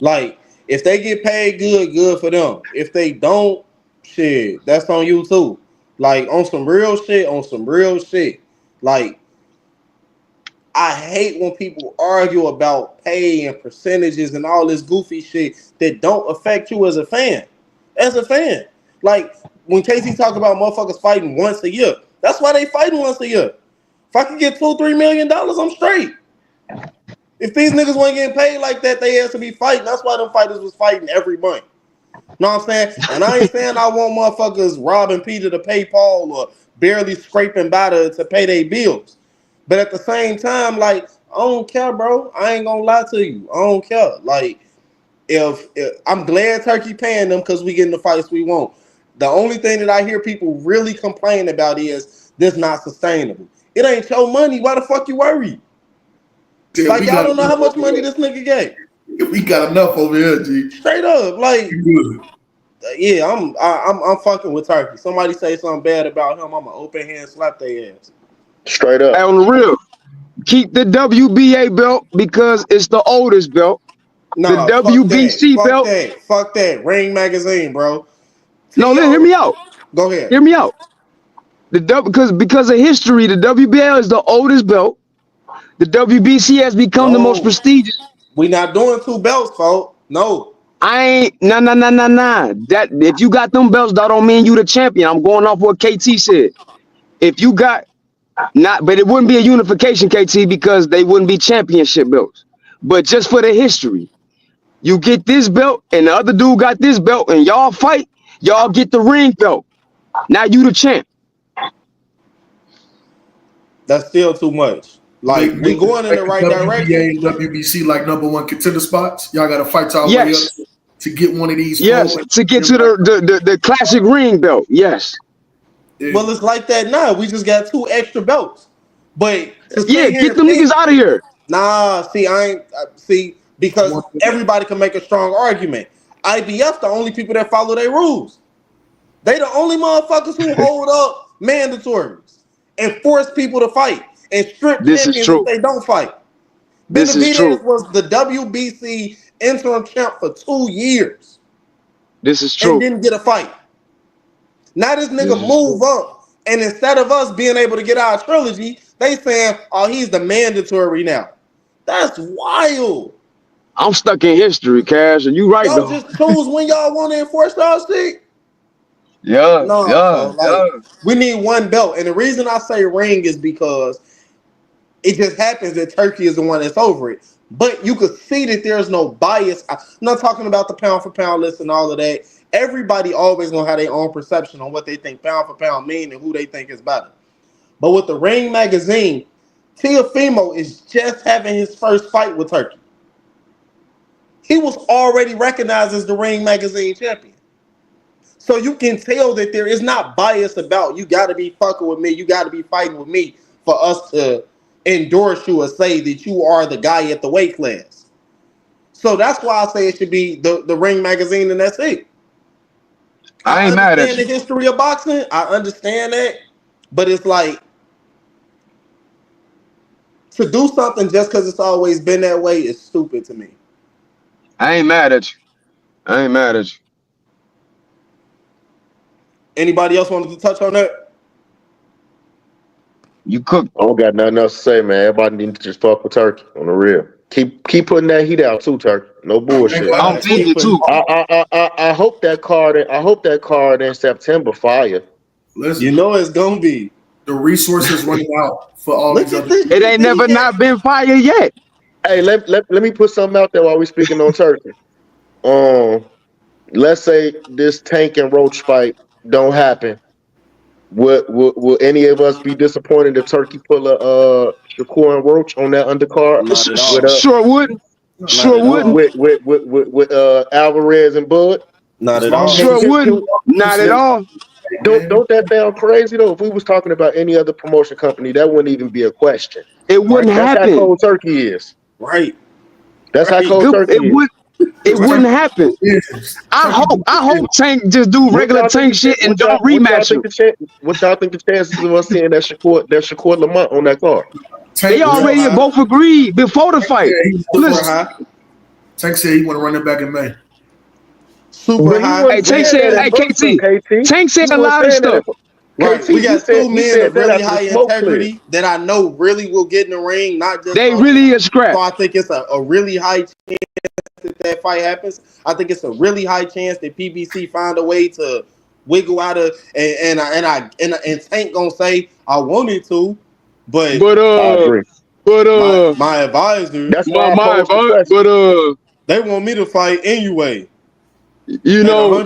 S1: Like, if they get paid good, good for them. If they don't, shit, that's on you too. Like, on some real shit, on some real shit. Like, I hate when people argue about pay and percentages and all this goofy shit that don't affect you as a fan. As a fan. Like, when Casey talk about motherfuckers fighting once a year, that's why they fighting once a year. If I can get $2-3 million, I'm straight. If these niggas weren't getting paid like that, they has to be fighting. That's why them fighters was fighting every month. Know what I'm saying? And I ain't saying I want motherfuckers robbing Peter to pay Paul or barely scraping by to pay their bills. But at the same time, like, I don't care, bro. I ain't gonna lie to you. I don't care. Like, if I'm glad Turkey paying them because we getting the fights we want. The only thing that I hear people really complain about is this not sustainable. It ain't your money. Why the fuck you worry?
S3: Yeah,
S1: Like,
S3: we
S1: y'all
S3: got
S1: don't know
S3: enough
S1: how much
S3: over
S1: money
S3: here.
S1: this nigga get.
S3: We got enough over here, G.
S1: Straight up, like,
S3: We good.
S1: yeah, I'm fucking with Turkey. Somebody say something bad about him, I'm an open hand slap their ass.
S2: Straight
S4: Hey,
S2: up.
S4: on the real, keep the WBA belt because it's the oldest belt. The
S1: Nah, fuck that,
S4: WBC
S1: fuck
S4: belt.
S1: that, fuck that. Ring magazine, bro.
S4: No, hear
S1: T.O.
S4: me out.
S1: Go ahead.
S4: Hear me out. Because of history, the WBL is the oldest belt. The WBC has become the most
S1: No,
S4: prestigious.
S1: we not doing two belts, folks. No.
S4: I ain't nah. That if you got them belts, that don't mean you the champion. I'm going off what KT said. If you got not, but it wouldn't be a unification, KT, because they wouldn't be championship belts. But just for the history, you get this belt and the other dude got this belt, and y'all fight, y'all get the ring belt. Now you the champ.
S1: That's still too much. Like, we
S3: Make
S1: going in the
S3: the
S1: right
S3: WBA
S1: direction.
S3: and WBC like #1 contender spots. Y'all got to fight y'all way up
S4: Yes,
S3: to get one of these
S4: yes,
S3: four.
S4: to get to the classic ring belt. Yes,
S1: Well, it's like that now. We just got two extra belts. But to
S4: yeah,
S1: sit here
S4: get
S1: and
S4: them
S1: pick,
S4: niggas out of here.
S1: nah, see, I ain't see because
S3: One-
S1: everybody can make a strong argument. IBF the only people that follow their rules. They the only motherfuckers who hold up mandatories and force people to fight and strip
S4: This is
S1: champions if
S4: true.
S1: they don't fight.
S4: This is
S1: Benavidez
S4: true.
S1: was the WBC interim champ for 2 years
S4: This is
S1: and
S4: true.
S1: didn't get a fight. Now this
S4: This
S1: nigga
S4: is true.
S1: move up, and instead of us being able to get our trilogy, they saying, "Oh, he's the mandatory now." That's wild.
S4: I'm stuck in history, Cash, and you right
S1: Y'all
S4: though.
S1: just choose when y'all want to enforce y'all shit.
S4: Yeah,
S1: No,
S4: yeah,
S1: so like
S4: yeah.
S1: we need one belt, and the reason I say ring is because it just happens that Turkey is the one that's over it. But you could see that there's no bias. I'm not talking about the pound for pound list and all of that. Everybody always gonna have their own perception on what they think pound for pound mean and who they think is better. But with the Ring magazine, Teofimo is just having his first fight with Turkey. He was already recognized as the Ring magazine champion. So you can tell that there is not bias about you got to be fucking with me, you got to be fighting with me for us to endorse you or say that you are the guy at the weight class. So that's why I say it should be the Ring magazine, and that's it.
S4: I
S1: I
S4: ain't mad at
S1: understand the
S4: you.
S1: history of boxing. I understand that. But it's like to do something just because it's always been that way is stupid to me.
S4: I ain't mad at you. I ain't mad at you.
S1: Anybody else wanted to touch on that?
S4: You cooked.
S2: I don't got nothing else to say, man. Everybody need to just fuck with Turkey on the real. Keep putting that heat out too, Turkey. No bullshit.
S4: I'm
S1: Keep
S4: feeding
S1: putting.
S4: too.
S2: I hope that card. I hope that card in September fire.
S1: You
S3: Listen,
S1: know it's gonna be.
S3: the resources running out for all
S1: Look
S3: these
S1: at
S3: other.
S1: this
S4: It
S1: shit
S4: ain't
S1: that he
S4: never
S1: got.
S4: not been fire yet.
S2: Hey, let me put something out there while we speaking on Turkey. Um, let's say this Tank and Roach fight don't happen. Will any of us be disappointed if Turkey pull a Shakur and Roach on that undercard
S1: Not at
S2: with
S1: all.
S4: Sure wouldn't.
S1: Not
S4: Sure
S1: at
S4: wouldn't.
S1: all.
S2: Alvarez and Bud?
S1: Not
S3: As
S1: at
S3: long
S1: all.
S3: as
S4: Sure
S3: it's
S4: wouldn't. Not at
S3: consistent,
S4: all.
S2: Don't that sound crazy though? If we was talking about any other promotion company, that wouldn't even be a question.
S4: It wouldn't
S2: That's how
S4: happen.
S2: cold turkey is.
S1: Right.
S2: That's how cold turkey
S4: It
S2: is.
S4: would. It wouldn't happen. I hope Tank just do regular Tank shit and don't rematch him.
S2: What y'all think the chances of us seeing that Shakur Lamont on that card?
S4: They already both agreed before the fight.
S3: Tank said he want to run it back in May.
S1: Super high.
S4: Hey, Tank said, hey, KT. Tank said a lot of stuff.
S1: Right. We got two men of really high integrity that I know really will get in the ring, not just
S4: they really is scrap.
S1: So I think it's a really high chance that fight happens. I think it's a really high chance that PBC find a way to wiggle out of and Tank gonna say I wanted to, but my advisor,
S2: that's my advisor,
S4: but
S1: they want me to fight anyway.
S4: You know,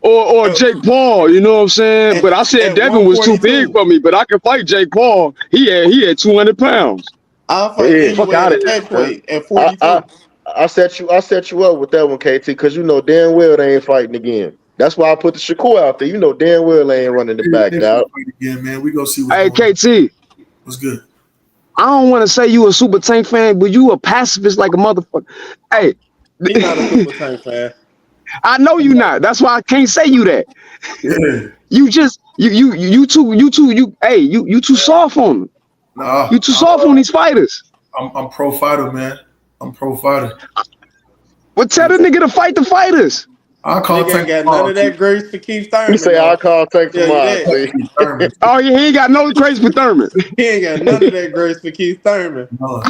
S4: or Jake Paul, you know what I'm saying? But I said Devin was too big for me, but I can fight Jake Paul. He had 200 pounds.
S1: I'll fight anyway at 42.
S2: I set you up with that one, KT, because you know damn well they ain't fighting again. That's why I put the Shakur out there. You know damn well they ain't running the back out.
S3: Again, man. We gonna see
S4: Hey, KT.
S3: What's good?
S4: I don't want to say you a Super Tank fan, but you a pacifist like a motherfucker. Hey.
S1: He's not a Super Tank fan.
S4: I know you not. That's why I can't say you that.
S3: Yeah.
S4: You just you too soft on them.
S3: Nah,
S4: you too soft on these fighters.
S3: I'm pro fighter, man. I'm pro fighter.
S4: Well, tell the nigga to fight the fighters.
S3: I call Tank.
S1: Got none of that grace for Keith Thurman.
S2: You say I call Tank tomorrow.
S4: Oh yeah, he ain't got no grace for Thurman.
S1: He ain't got none of that grace for Keith Thurman.
S3: No.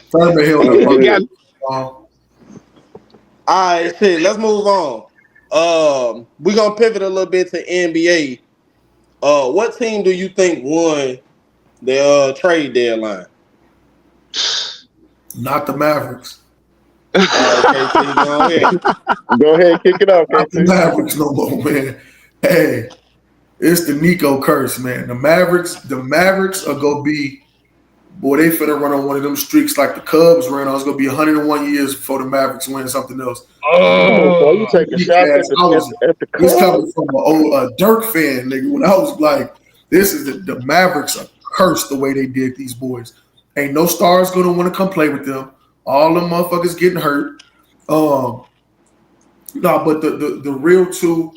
S3: Thurman held up.
S1: All right, shit. Let's move on. We're gonna pivot a little bit to NBA. What team do you think won the trade deadline?
S3: Not the Mavericks.
S1: All right, KT, go ahead.
S2: Go ahead, kick it off,
S3: Not the Mavericks no more, man. Hey, it's the Nico curse, man. The Mavericks are gonna be, boy, they finna run on one of them streaks like the Cubs ran on. It's gonna be 101 years before the Mavericks win something else.
S2: Oh, you take a shot at the Cubs.
S3: This coming from a Dirk fan, nigga. When I was like, this is the Mavericks are cursed the way they did these boys. Ain't no stars gonna want to come play with them. All them motherfuckers getting hurt. No, but the real two,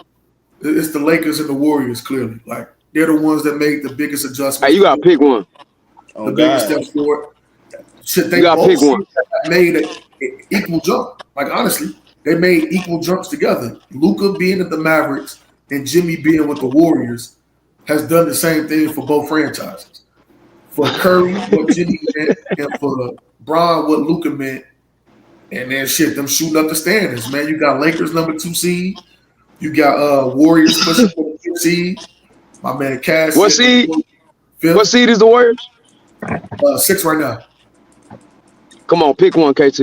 S3: it's the Lakers and the Warriors. Clearly, like they're the ones that made the biggest adjustments.
S4: Hey, you gotta pick one.
S3: The biggest step forward. Shit, they
S4: gotta pick one.
S3: Made an equal jump. Like honestly, they made equal jumps together. Luka being at the Mavericks and Jimmy being with the Warriors has done the same thing for both franchises. For Curry, what Jimmy meant, and for Bron, what Luka meant, and then shit, them shooting up the standings, man. You got Lakers number 2 seed, you got Warriors pushing for the 5th seed. My man Cass.
S4: What seed? What seed is the Warriors?
S3: 6 right now.
S4: Come on, pick one, KT.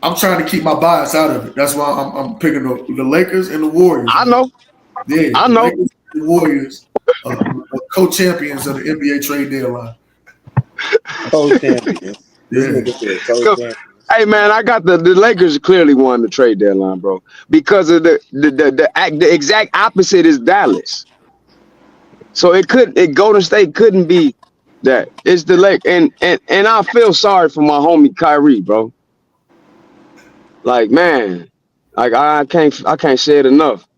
S3: I'm trying to keep my bias out of it. That's why I'm picking the Lakers and the Warriors.
S4: I know.
S3: Yeah,
S4: I know.
S3: The Warriors are co-champions of the NBA trade deadline.
S1: Co-champions.
S3: Yeah.
S4: Hey man, I got the Lakers clearly won the trade deadline, bro. Because of the exact opposite is Dallas. So Golden State couldn't be that. It's the Lake and I feel sorry for my homie Kyrie, bro. Like man, like I can't say it enough.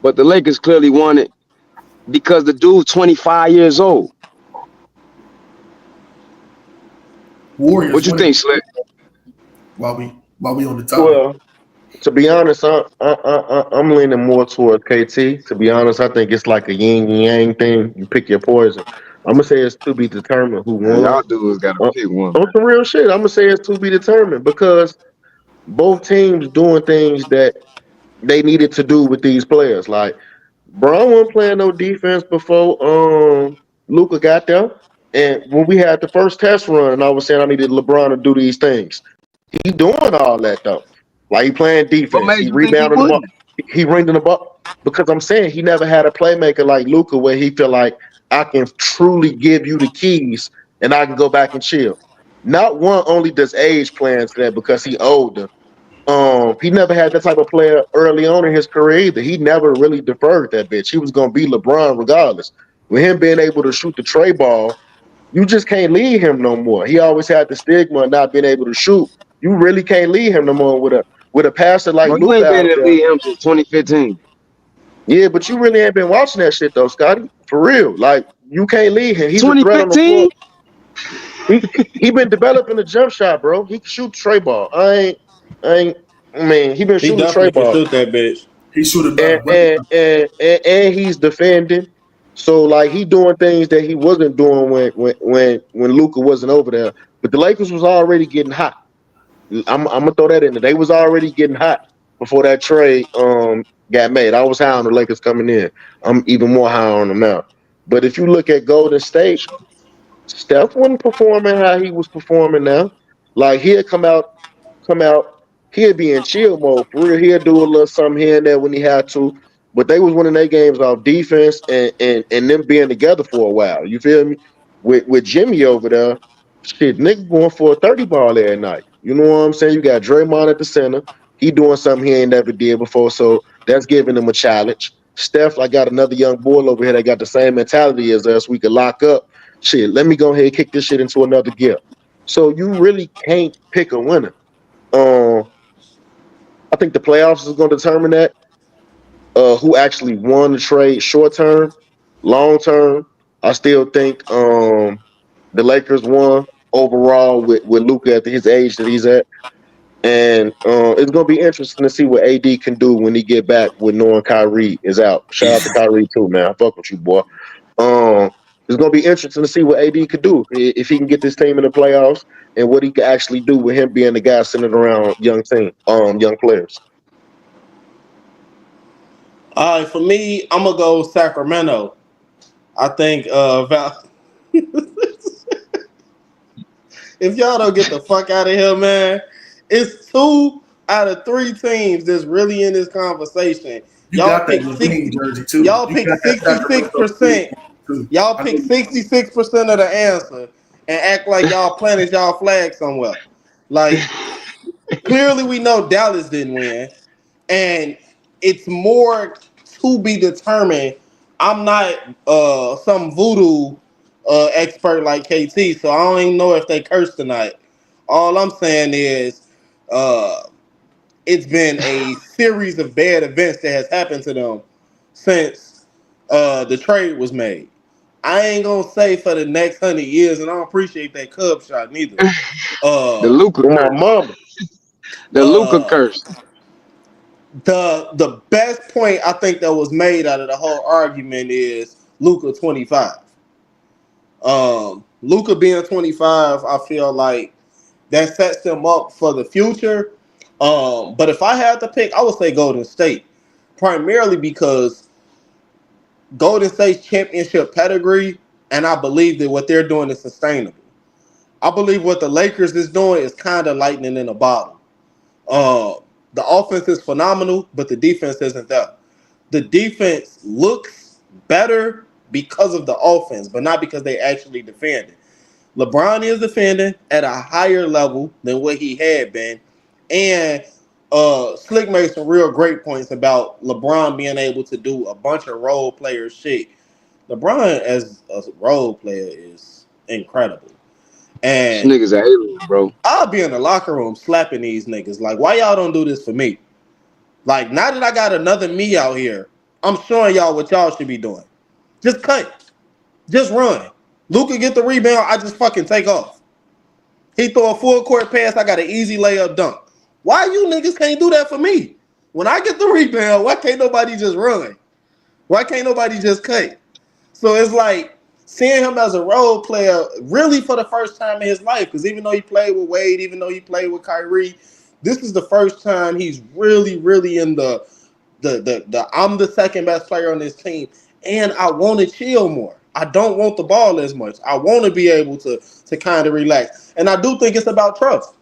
S4: But the Lakers clearly won it because the dude's 25 years old.
S3: Warriors.
S4: What you think, Slick?
S3: While we on the top.
S2: Well, to be honest, I'm leaning more towards KT. To be honest, I think it's like a yin and yang thing. You pick your poison. I'm gonna say it's to be determined who won.
S4: Y'all dudes gotta pick one.
S2: On some real shit, I'm gonna say it's to be determined because both teams doing things that they needed to do with these players. Like Bron wasn't playing no defense before Luka got there. And when we had the first test run, and I was saying I needed LeBron to do these things, he doing all that though. Like he playing defense, he rebounding the ball, he ringing the ball. Because I'm saying he never had a playmaker like Luka where he feel like I can truly give you the keys and I can go back and chill. Not one only does age play into that because he older. He never had that type of player early on in his career either. He never really deferred that bitch. He was gonna be LeBron regardless. With him being able to shoot the tray ball, you just can't lead him no more. He always had the stigma of not being able to shoot. You really can't lead him no more with a passer like
S4: Bro, you
S2: Luka
S4: ain't been
S2: out
S4: in the
S2: there.
S4: league him since 2015.
S2: Yeah, but you really ain't been watching that shit though, Scotty. For real. Like you can't lead him. He's a threat on the floor.
S4: 2015?
S2: He been developing the jump shot, bro. He can shoot the tray ball. I ain't man, he been
S1: He
S2: shooting the tray
S1: definitely can
S2: ball.
S1: shoot that bitch.
S3: He should have
S2: and
S3: done way
S2: and and, and he's defending. So like he doing things that he wasn't doing when Luka wasn't over there. But the Lakers was already getting hot. I'm gonna throw that in there. They was already getting hot before that trade got made. I was high on the Lakers coming in. I'm even more high on them now. But if you look at Golden State, Steph wasn't performing how he was performing now. Like he'd come out, he'd be in chill mode for real. He'd do a little something here and there when he had to. But they was winning their games off defense and them being together for a while. You feel me? With Jimmy over there, shit, nigga going for a 30 ball every night. You know what I'm saying? You got Draymond at the center. He doing something he ain't never did before. So that's giving him a challenge. Steph, I got another young boy over here that got the same mentality as us. We could lock up. Shit, let me go ahead and kick this shit into another gear. So you really can't pick a winner. Um, I think the playoffs is going to determine that. Who actually won the trade short term, long term. I still think the Lakers won overall with Luka at his age that he's at. And it's gonna be interesting to see what AD can do when he get back with knowing Kyrie is out. Shout out to Kyrie too, man. I fuck with you, boy. Um, it's gonna be interesting to see what AD could do if he can get this team in the playoffs and what he can actually do with him being the guy centered around young players.
S1: All right, for me, I'm gonna go Sacramento. I think if y'all don't get the fuck out of here, man, it's 2 out of 3 teams that's really in this conversation.
S3: You got that Levine jersey too.
S1: Y'all
S3: You
S1: pick
S3: got that Sacramento
S1: 66%.
S3: too.
S1: Y'all
S3: I
S1: pick
S3: know.
S1: 66% of the answer and act like y'all planted y'all flag somewhere. Like clearly we know Dallas didn't win. And it's more to be determined. I'm not some voodoo expert like KT, so I don't even know if they cursed tonight. All I'm saying is uh, it's been a series of bad events that has happened to them since the trade was made. I ain't gonna say for the next 100 years, and I don't appreciate that Cub shot neither.
S4: The
S1: Uh,
S4: Luca
S2: With my
S4: curse.
S2: mama.
S4: The Luca
S1: uh,
S4: curse.
S1: the best point I think that was made out of the whole argument is Luca 25. Luca being 25, I feel like that sets them up for the future. But if I had to pick, I would say Golden State, primarily because Golden State's championship pedigree, and I believe that what they're doing is sustainable. I believe what the Lakers is doing is kind of lightning in a bottle. Uh, the offense is phenomenal, but the defense isn't there. The defense looks better because of the offense, but not because they actually defended. LeBron is defending at a higher level than what he had been, and Slick made some real great points about LeBron being able to do a bunch of role player shit. LeBron as a role player is incredible,
S4: This
S1: and
S4: nigga's a alien, bro.
S1: I'll be in the locker room slapping these niggas. Like, why y'all don't do this for me? Like, now that I got another me out here, I'm showing y'all what y'all should be doing. Just cut. Just run. Luka get the rebound, I just fucking take off. He throw a full court pass, I got an easy layup dunk. Why you niggas can't do that for me? When I get the rebound, why can't nobody just run? Why can't nobody just cut? So it's like seeing him as a role player really for the first time in his life. Because even though he played with Wade, even though he played with Kyrie, this is the first time he's really, really in the I'm the second best player on this team. And I want to chill more. I don't want the ball as much. I want to be able to kind of relax. And I do think it's about trust.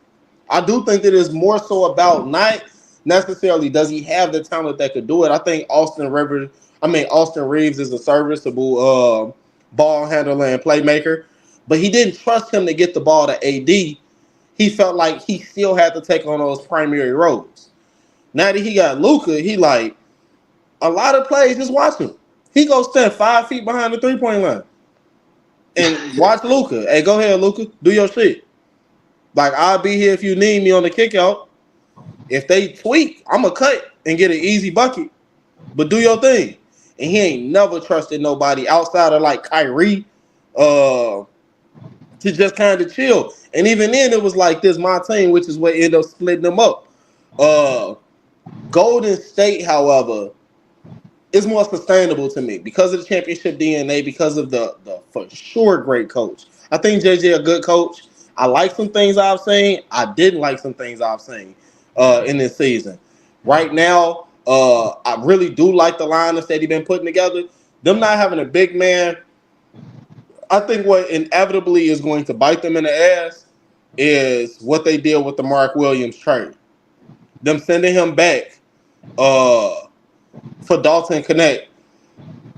S1: I do think that it's more so about not necessarily does he have the talent that could do it. I think Austin Reeves is a serviceable ball handler and playmaker, but he didn't trust him to get the ball to AD. he felt like he still had to take on those primary roles. Now that he got Luka, he like a lot of plays. Just watch him. He goes stand 5 feet behind the 3-point line and watch Luka. Hey, go ahead, Luka. Do your shit. Like, I'll be here if you need me on the kick out. If they tweak, I'm going to cut and get an easy bucket. But do your thing. And he ain't never trusted nobody outside of, like, Kyrie to just kind of chill. And even then, it was like this, my team, which is what ended up splitting them up. Golden State, however, is more sustainable to me because of the championship DNA, because of the for sure great coach. I think JJ a good coach. I like some things I've seen. I didn't like some things I've seen in this season. Right now, I really do like the lineups that he's been putting together. Them not having a big man, I think what inevitably is going to bite them in the ass is what they did with the Mark Williams trade. Them sending him back for Dalton Connect.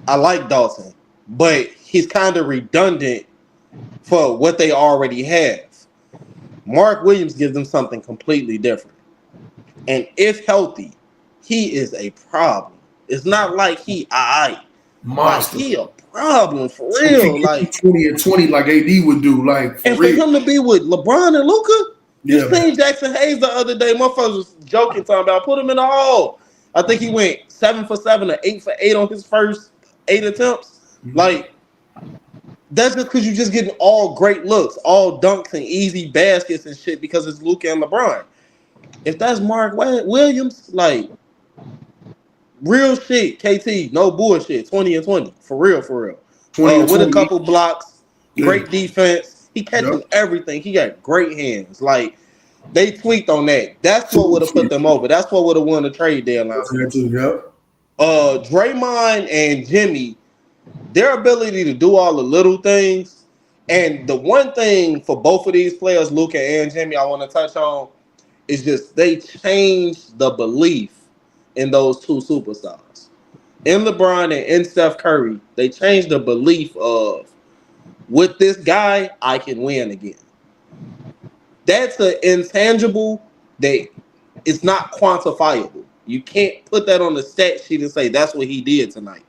S1: I like Dalton, but he's kind of redundant for what they already have. Mark Williams gives them something completely different. And if healthy, he is a problem. It's not like he
S3: Monster.
S1: Like he a problem for real. Like
S3: 20 and 20 like AD would do. Like
S1: and for him to be with LeBron and Luka,
S3: yeah,
S1: you seen Jackson Hayes the other day. Motherfuckers was joking, talking about put him in the hole. I think he went 7 for 7 or 8 for 8 on his first 8 attempts.
S3: Mm-hmm.
S1: Like, that's just because you're just getting all great looks, all dunks and easy baskets and shit because it's Luka and LeBron. If that's Mark Williams, like, real shit, KT, no bullshit, 20 and 20. For real, for real.
S3: 20
S1: with a couple blocks, great defense. He catches
S3: Yep.
S1: everything. He got great hands. Like, they tweaked on that. That's what would have put them over. That's what would have won the trade deadline.
S3: Yep.
S1: Draymond and Jimmy, their ability to do all the little things, and the one thing for both of these players, Luka and Jimmy, I want to touch on, is just they changed the belief in those two superstars. In LeBron and in Steph Curry, they changed the belief of, with this guy, I can win again. That's an intangible that it's not quantifiable. You can't put that on the stat sheet and say that's what he did tonight.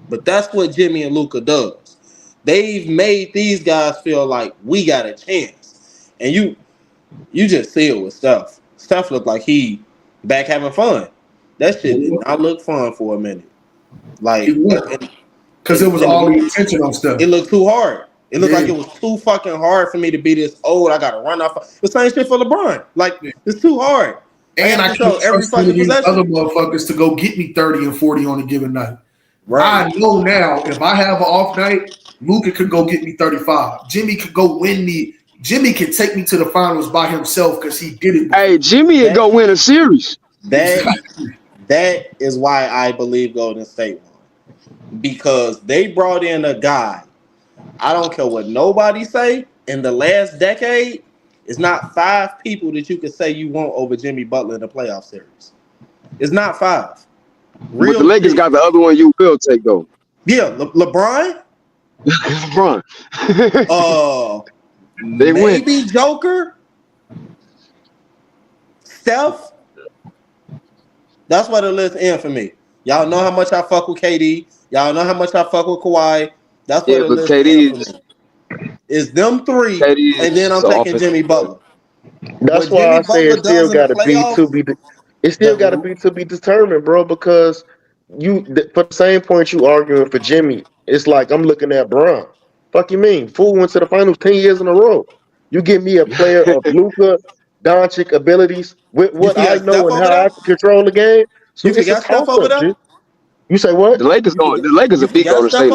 S1: But that's what Jimmy and Luka does. They've made these guys feel like we got a chance. And you just see it with Steph. Steph looked like he back having fun. That shit did not look fun for a minute. Like,
S3: because it was all the attention on Steph.
S1: It looked too hard. It looked like it was too fucking hard for me to be this old. I got to run off. The same shit for LeBron. Like, it's too hard.
S3: And I can't trust these other motherfuckers to go get me 30 and 40 on a given night. Right. I know now if I have an off night, Luka could go get me 35. Jimmy could go win me. Jimmy can take me to the finals by himself because he did it.
S4: Hey, Jimmy would go win a series.
S1: That is why I believe Golden State won. Because they brought in a guy. I don't care what nobody say. In the last decade, it's not 5 people that you could say you want over Jimmy Butler in the playoff series. It's not 5.
S4: But the Lakers got the other one you will take, though.
S1: Yeah, LeBron.
S4: LeBron.
S1: They maybe win. Joker. Steph. That's why the list ends for me. Y'all know how much I fuck with KD. Y'all know how much I fuck with Kawhi. That's what the list ends for me. It's them 3, KD, and then I'm taking Jimmy Butler.
S2: That's why I say it still got to be to be. It still got to be to be determined, bro. Because for the same point you arguing for Jimmy, it's like I'm looking at Bron. Fuck you mean? Fool went to the finals 10 years in a row. You give me a player of Luka Doncic abilities with what I know and how I can control the game. So
S1: you forgot Steph over there?
S2: You say what?
S4: The Lakers are beat Golden State.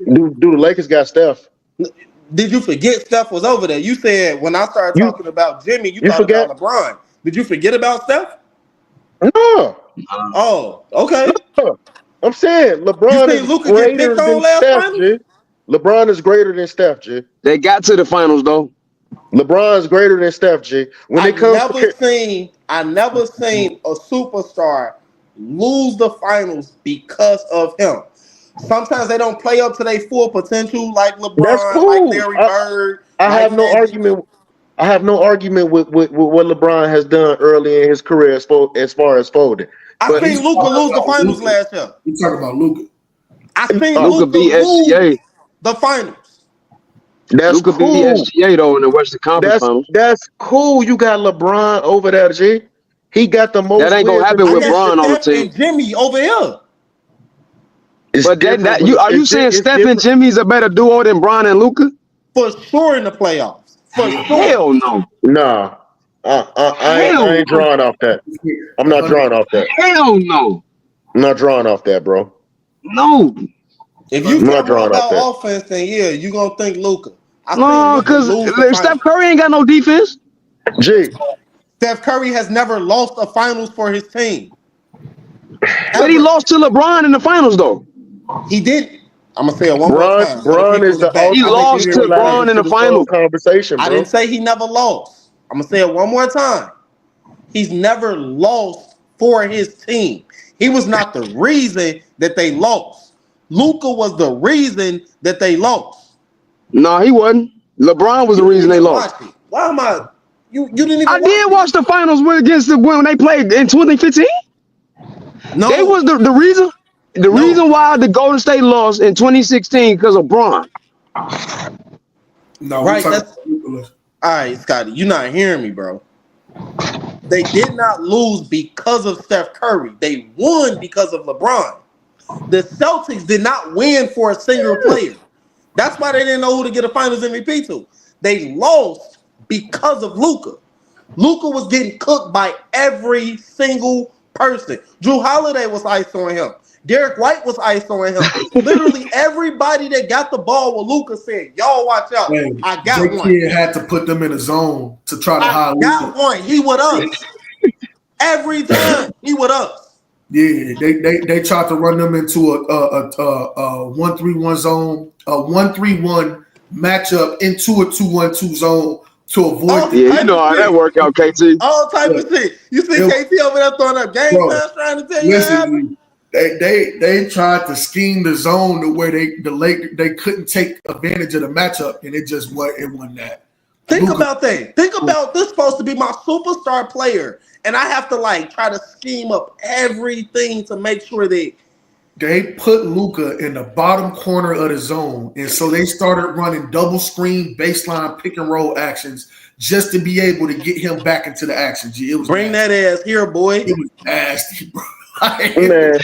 S2: Do the Lakers got Steph?
S1: Did you forget Steph was over there? You said when I started talking about Jimmy, you thought about LeBron. Did you forget about Steph?
S2: No.
S1: Oh, okay.
S2: No. I'm saying LeBron is greater than Steph, G. LeBron is greater than Steph, G.
S4: They got to the finals, though.
S2: LeBron is greater than Steph, G.
S1: I never seen a superstar lose the finals because of him. Sometimes they don't play up to their full potential, like LeBron,
S2: That's cool.
S1: like Larry Bird.
S2: I have no argument. I have no argument with what LeBron has done early in his career as far as folding.
S1: I
S2: But
S1: seen Luka lose the finals last year.
S3: You talking about Luka?
S1: I seen
S4: Luka
S1: Luka
S4: beat
S1: lose
S4: SGA.
S1: the finals.
S2: that's
S4: Luka beat
S2: cool.
S4: SGA though in the Western Conference Finals.
S2: That's cool. You got LeBron over there, G. He got the most
S4: That ain't gonna
S2: wins.
S4: happen
S1: I
S4: with
S1: got
S4: Bron on the
S1: Steph
S4: team.
S1: and Jimmy over here.
S2: It's
S4: But
S2: different.
S4: are you saying Steph and Jimmy's a better duo than Bron and Luka?
S1: For sure in the playoffs. For sure.
S4: Hell no.
S2: Nah. I ain't drawing off that. I'm not drawing off that.
S4: Hell no.
S2: I'm not drawing off that, bro.
S4: No.
S1: If you
S2: I'm
S1: care
S2: not drawing
S1: more
S2: off that.
S1: about offense, then yeah, you gonna think Luka.
S4: No, because Steph Curry ain't got no defense.
S2: G.
S1: Steph Curry has never lost a finals for his team.
S4: But he lost to LeBron in the finals though.
S1: He did. I'm gonna say it one more time.
S2: Bron is the
S4: He
S2: ultimate
S4: lost to Bron in the finals.
S2: conversation, bro.
S1: I didn't say he never lost. I'm gonna say it one more time. He's never lost for his team. He was not the reason that they lost. Luka was the reason that they lost.
S4: No, he wasn't. LeBron was the reason they lost.
S1: Why am I? You didn't even.
S4: I did watch the finals against when they played in 2015.
S1: No,
S4: they was the reason. The reason why the Golden State lost in 2016 because of Bron.
S3: No,
S1: right. All right, Scotty, you're not hearing me, bro. They did not lose because of Steph Curry. They won because of LeBron. The Celtics did not win for a single player. That's why they didn't know who to get a Finals MVP to. They lost because of Luka. Luka was getting cooked by every single person. Drew Holiday was isoing him. Derek White was isoing him. Literally everybody that got the ball with Luka said, "Y'all watch out. I got one."
S3: Kid had to put them in a zone to try to hide Luka.
S1: Got one. He with us. Every time he with us.
S3: Yeah, they tried to run them into a 1-3-1 zone, a 1-3-1 matchup into a 2-1-2 zone to avoid.
S4: Yeah, you know how that work out, KT.
S1: All type of shit. You see KT over there throwing up game plans trying to tell you what happened?
S3: They tried to scheme the zone to where they couldn't take advantage of the matchup, and it wasn't that.
S1: Think about that. Think about this supposed to be my superstar player, and I have to try to scheme up everything to make sure that
S3: they put Luka in the bottom corner of the zone, and so they started running double screen, baseline, pick and roll actions just to be able to get him back into the action. G, it was
S1: bring nasty. That ass here, boy.
S3: It was nasty, bro.
S2: Man,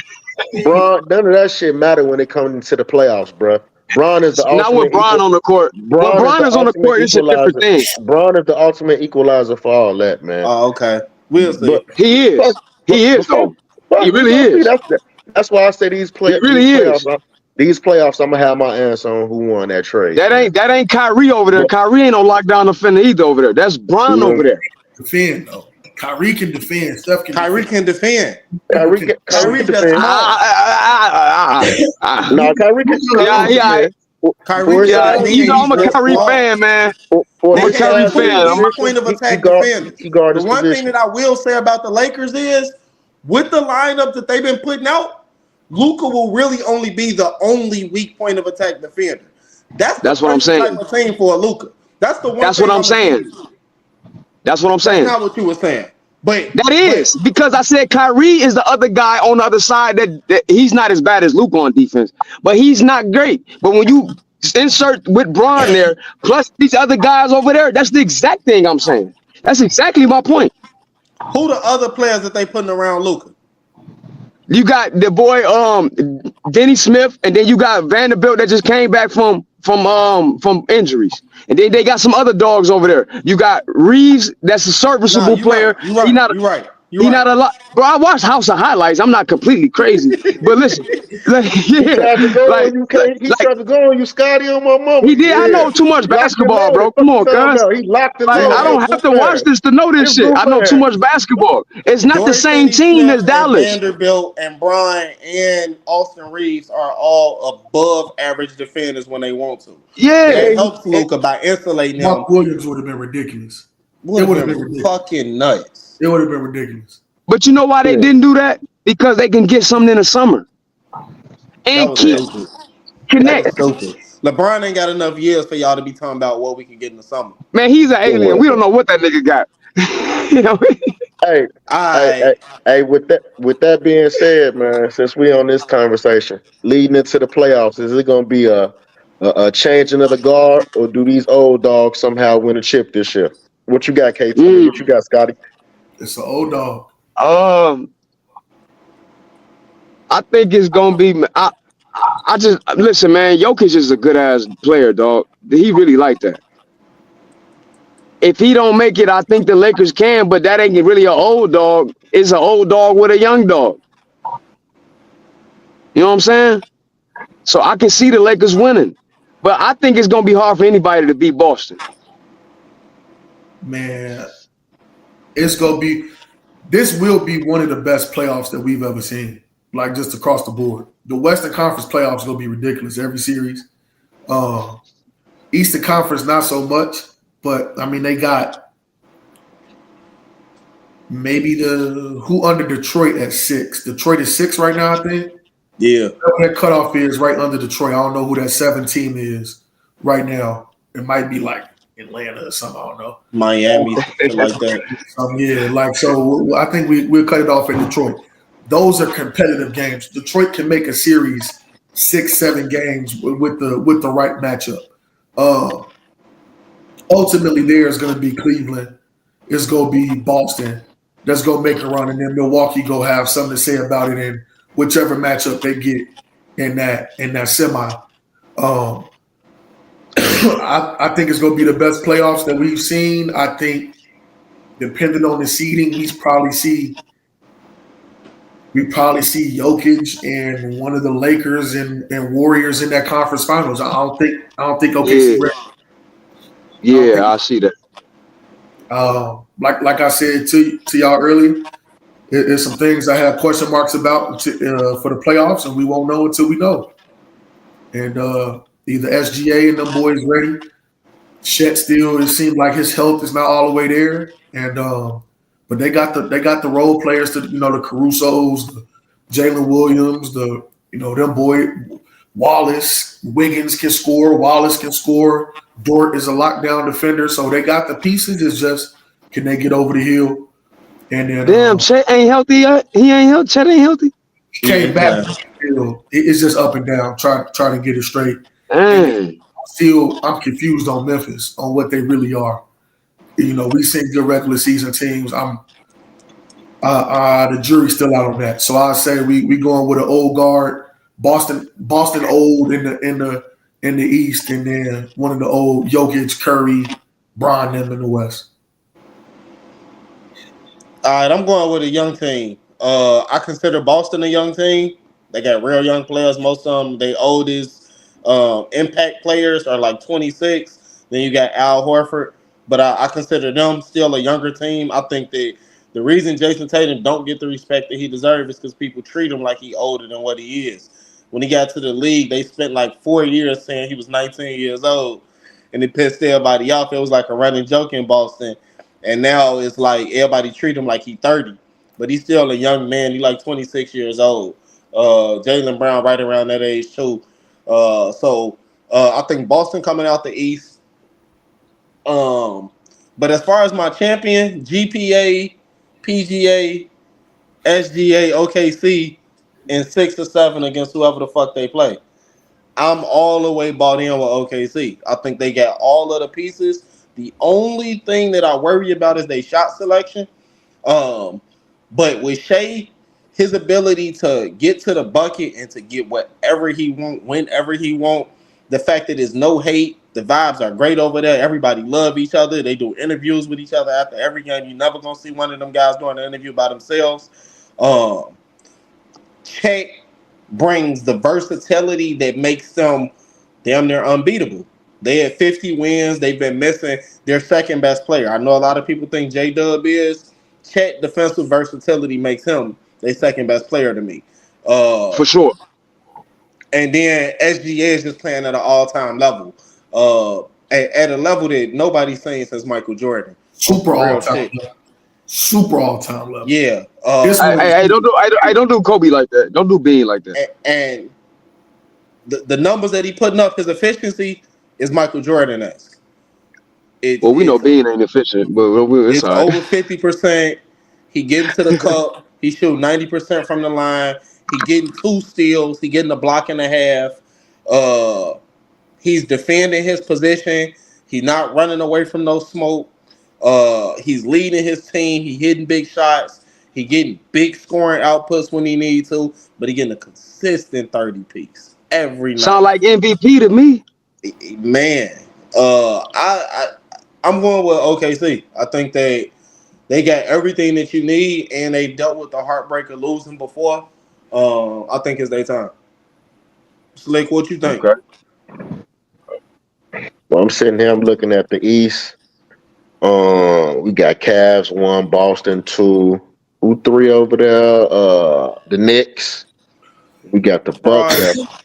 S2: Bron, none of that shit matter when it comes into the playoffs, bro. Bron is the ultimate.
S4: Not with Bron on the court. When Bron is on the court, it's a different thing.
S2: Bron is the ultimate equalizer for all that, man.
S1: Oh, okay. We'll see.
S2: But
S4: he is. He is, though. He really is.
S2: That's why I say these playoffs. These playoffs, I'm gonna have my answer on who won that trade.
S4: That ain't Kyrie over there. Kyrie ain't no lockdown defender either over there. That's Bron over there.
S3: Defend though. Kyrie can defend. Steph can.
S1: Kyrie can defend.
S2: Kyrie can defend.
S3: No,
S2: Kyrie can.
S4: Yeah.
S1: Kyrie,
S4: you know I'm a Kyrie fan, man. I'm a Kyrie fan.
S1: I'm a point of attack defender. The one thing that I will say about the Lakers is, with the lineup that they've been putting out, Luka will really only be the only weak point of attack defender. That's
S4: what I'm saying.
S1: Type of team for Luka. That's the one.
S4: That's what I'm saying. That's what I'm saying.
S1: That's not what you were saying. But
S4: that is because I said Kyrie is the other guy on the other side that he's not as bad as Luka on defense, but he's not great. But when you insert with Bron there, plus these other guys over there, that's the exact thing I'm saying. That's exactly my point.
S1: Who the other players that they putting around Luka?
S4: You got the boy Denny Smith, and then you got Vanderbilt that just came back from injuries, and then they got some other dogs over there. You got Reeves, that's a serviceable player.
S1: You're right.
S4: He's not a lot, bro. I watched House of Highlights. I'm not completely crazy, but listen,
S2: he tried to go on you, Scotty, on my mama.
S4: He did. Yeah. I know too much basketball, bro. Come on, guys.
S2: He locked it.
S4: I don't have to watch this to know this shit. I know too much basketball. It's not the same team as Dallas.
S1: Vanderbilt and Bron and Austin Reeves are all above average defenders when they want to.
S4: Yeah,
S1: it helps Luka by insulating him.
S3: Mark Williams would have been ridiculous.
S1: It would have been fucking nuts.
S3: It would have been ridiculous.
S4: But you know why they didn't do that? Because they can get something in the summer and keep connect.
S1: LeBron ain't got enough years for y'all to be talking about what we can get in the summer.
S4: Man, he's an alien. We don't know what that nigga got. You know?
S2: Hey, hey,
S1: I
S2: hey, hey, with that being said, man, since we on this conversation, leading into the playoffs, is it gonna be a changing of the guard, or do these old dogs somehow win a chip this year? What you got, Kate? I mean, what you got, Scotty?
S3: It's an old dog.
S4: I think it's gonna be. I just listen, man. Jokic is a good ass player, dog. He really like that. If he don't make it, I think the Lakers can, but that ain't really an old dog. It's an old dog with a young dog. You know what I'm saying? So I can see the Lakers winning, but I think it's gonna be hard for anybody to beat Boston.
S3: Man, it's gonna be. This will be one of the best playoffs that we've ever seen. Like just across the board, the Western Conference playoffs gonna be ridiculous every series. Eastern Conference not so much, but I mean they got maybe who under Detroit at 6. Detroit is 6 right now, I think.
S1: yeah.
S3: That cutoff is right under Detroit. I don't know who that 7 team is right now. It might be like Atlanta or something. I don't know.
S1: Miami, something like that.
S3: Yeah, like so. I think we'll cut it off in Detroit. Those are competitive games. Detroit can make a series 6-7 games with the right matchup. Ultimately, there is going to be Cleveland. It's going to be Boston. That's going to make a run, and then Milwaukee go have something to say about it in whichever matchup they get in that semi. I think it's going to be the best playoffs that we've seen. I think, depending on the seeding, we probably see Jokic and one of the Lakers and Warriors in that conference finals. I don't think OKC.
S4: Yeah, I see that.
S3: Like I said to y'all earlier, there's some things I have question marks about for the playoffs, and we won't know until we know. And either SGA and them boys ready. Chet still, it seems like his health is not all the way there, and but they got the role players, the Carusos, the Jalen Williams, them boy Wallace, Wiggins can score, Wallace can score, Dort is a lockdown defender, so they got the pieces. It's just, can they get over the hill? And then
S4: damn, Chet ain't healthy yet. He ain't healthy. Chet ain't healthy.
S3: He came back. It's just up and down. Trying to get it straight. I'm confused on Memphis on what they really are. We seen good regular season teams. The jury's still out on that. So I say we going with an old guard. Boston old in the East, and then one of the old Jokic, Curry, Bron them in the West.
S1: All right, I'm going with a young team. I consider Boston a young team. They got real young players. Most of them, they oldest impact players are like 26. Then you got Al Horford, but I consider them still a younger team. I think that the reason Jason Tatum don't get the respect that he deserves is because people treat him like he older than what he is. When he got to the league, they spent like 4 years saying he was 19 years old, and it pissed everybody off. It was like a running joke in Boston, and now it's like everybody treat him like he's 30, but he's still a young man. He's like 26 years old. Jaylen Brown right around that age too. So I think Boston coming out the East. But as far as my champion, GPA, PGA, SGA, OKC, in 6 or 7 against whoever the fuck they play. I'm all the way bought in with OKC. I think they got all of the pieces. The only thing that I worry about is their shot selection. But with Shea, his ability to get to the bucket and to get whatever he want, whenever he want, the fact that there's no hate, the vibes are great over there. Everybody love each other. They do interviews with each other after every game. You're never going to see one of them guys doing an interview by themselves. Chet brings the versatility that makes them damn near unbeatable. They had 50 wins. They've been missing their second best player. I know a lot of people think J-Dub is. Chet defensive versatility makes him their second best player to me.
S4: For sure.
S1: And then SGA is just playing at an all-time level. At a level that nobody's seen since Michael Jordan.
S3: Super all-time level.
S1: Yeah.
S4: Hey, don't do Kobe like that. Don't do Bean like that.
S1: And the numbers that he putting up, his efficiency is Michael Jordan-esque.
S4: Well, we know
S1: It's
S4: Bean ain't efficient, but it's
S1: it's
S4: all right.
S1: over 50%. He getting to the cup. He shoot 90% from the line. He getting 2 steals. He getting a block and a half. He's defending his position. He's not running away from no smoke. He's leading his team. He hitting big shots. He getting big scoring outputs when he needs to, but he getting a consistent 30 piece every
S4: Sound
S1: night.
S4: like MVP to me.
S1: Man, I'm going with OKC. I think they got everything that you need, and they dealt with the heartbreak of losing before. I think it's their time. Slick, what you think?
S2: Okay. Well, I'm sitting here. I'm looking at the East. We got Cavs 1, Boston 2, who 3 over there? The Knicks. We got the Bucks
S1: Surprise.
S2: at.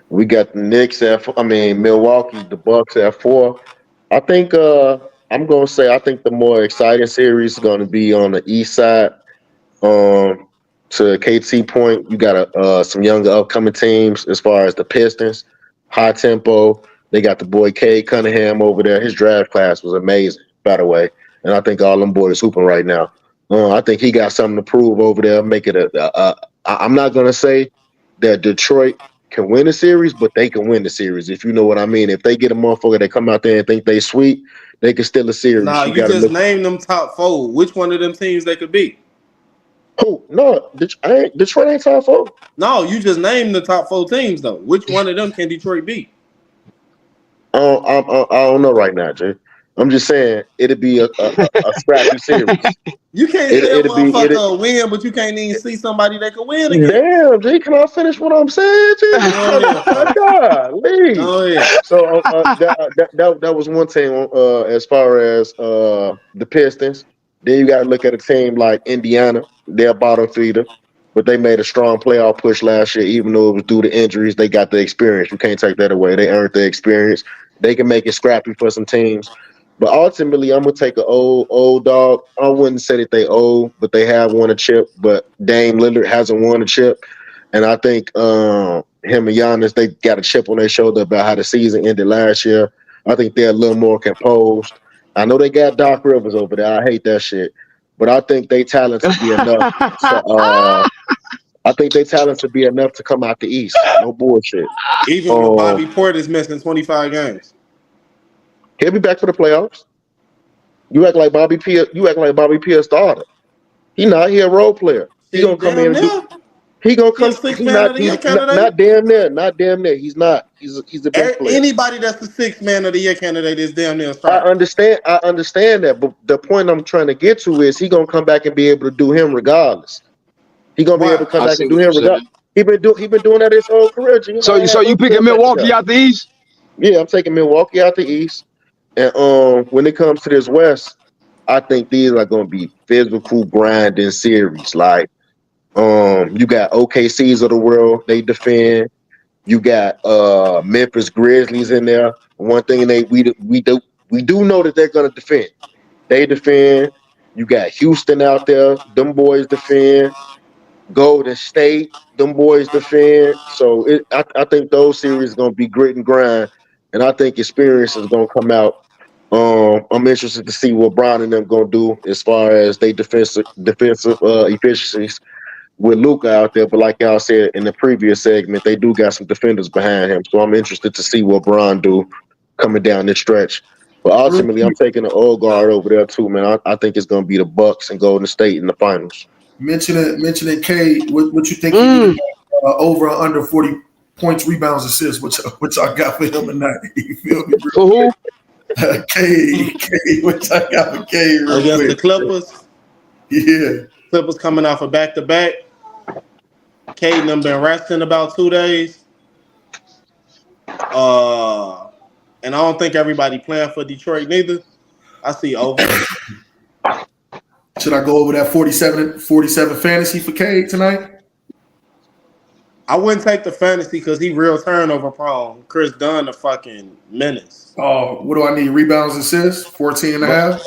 S2: We got the Knicks at. Milwaukee. The Bucks at 4. I think. I'm gonna say. I think the more exciting series is going to be on the East side. Um, to KT point, you got some younger upcoming teams as far as the Pistons, high tempo. They got the boy Cade Cunningham over there. His draft class was amazing, by the way, and I think all them boys hooping right now. I think he got something to prove over there. Make it I'm not gonna say that Detroit can win the series, but they can win the series if you know what I mean. If they get a motherfucker that come out there and think they sweet, they can steal a series.
S1: Nah,
S2: You
S1: you
S2: got to
S1: just
S2: look.
S1: named them top 4. Which one of them teams they could beat?
S2: Who? No, Detroit ain't top 4.
S1: No, you just named the top 4 teams though. Which one of them can Detroit beat?
S2: I don't know right now, Jay. I'm just saying it'll be a scrappy series.
S1: You can't
S2: It,
S1: say a
S2: it'll be it.
S1: motherfucker win, but you can't even see somebody they could win against.
S2: Damn, Jay, can I finish what I'm saying, Jay?
S1: Go ahead, folks.
S2: Golly.
S1: Go ahead.
S2: So that was one team. As far as the Pistons, then you got to look at a team like Indiana. They're a bottom feeder, but they made a strong playoff push last year. Even though it was due to injuries, they got the experience. You can't take that away. They earned the experience. They can make it scrappy for some teams. But ultimately, I'm gonna take an old dog. I wouldn't say that they old, but they have won a chip. But Dame Lillard hasn't won a chip, and I think him and Giannis, they got a chip on their shoulder about how the season ended last year. I think they're a little more composed. I know they got Doc Rivers over there. I hate that shit, but I think they talent to be enough. I think they talent to be enough to come out the East. No bullshit.
S1: Even with
S2: Um,
S1: Bobby Portis missing 25 games.
S2: he'll be back for the playoffs. You act like Bobby P. You act like Bobby P. a starter. He not. He a role player. He
S1: Shit, he
S2: gonna come in
S1: damn
S2: and do.
S1: near.
S2: He gonna
S1: He a
S2: come.
S1: six
S2: He
S1: man
S2: not.
S1: of the year
S2: He's
S1: candidate.
S2: not damn near. Not damn near. He's not. He's a bench player.
S1: Anybody that's the 6 man of the year candidate is damn near a
S2: I
S1: starter.
S2: understand. I understand that, but the point I'm trying to get to is he gonna come back and be able to do him regardless. He gonna be able to
S1: Why?
S2: come
S4: I
S2: back
S4: see
S2: and do
S4: what you're
S2: him regardless.
S4: saying.
S2: He been doing that his whole career. G.
S4: So,
S2: I
S4: so
S2: had
S4: you
S2: no
S4: picking
S2: feeling about the guy.
S4: Milwaukee out the East?
S2: Yeah, I'm taking Milwaukee out the East, and when it comes to this West, I think these are gonna be physical grinding series. Like you got OKCs of the world, they defend. You got Memphis Grizzlies in there. One thing we do know that they're gonna defend. They defend. You got Houston out there. Them boys defend. Golden State. Them boys defend. So I think those series are gonna be grit and grind, and I think experience is gonna come out. I'm interested to see what Brown and them gonna do as far as they defensive efficiencies with Luca out there. But like y'all said in the previous segment, they do got some defenders behind him. So I'm interested to see what Braun do coming down this stretch. But ultimately, I'm taking the old guard over there too, man. I think it's gonna be the Bucks and Golden State in the finals.
S3: Mentioning K, what you think he do
S4: Mm.
S3: over or under 40 points, rebounds, assists? What y'all got for him tonight? You feel me,
S4: For who?
S3: K, what y'all got for K real
S1: Against the
S3: quick?
S1: Clippers.
S3: Yeah.
S1: Clippers coming off a back-to-back. Caden them been resting about 2 days. And I don't think everybody playing for Detroit neither. I see over.
S3: Should I go over that 47 fantasy for K tonight?
S1: I wouldn't take the fantasy because he real turnover prone. Chris Dunn a fucking menace.
S3: Oh, what do I need? Rebounds, assists, 14 and a half.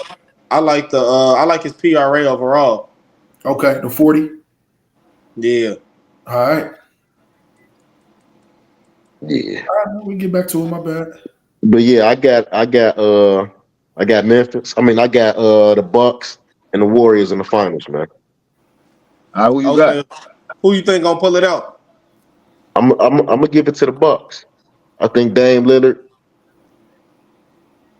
S1: I like his PRA overall.
S3: Okay, the 40.
S1: Yeah.
S3: All right.
S2: Yeah.
S3: All right, we get back to it. My bad.
S2: But yeah, I got Memphis. I mean, I got the Bucks and the Warriors in the finals, man.
S4: Who you got?
S1: Okay. Who you think gonna pull it out?
S2: I'm gonna give it to the Bucks. I think Dame Lillard.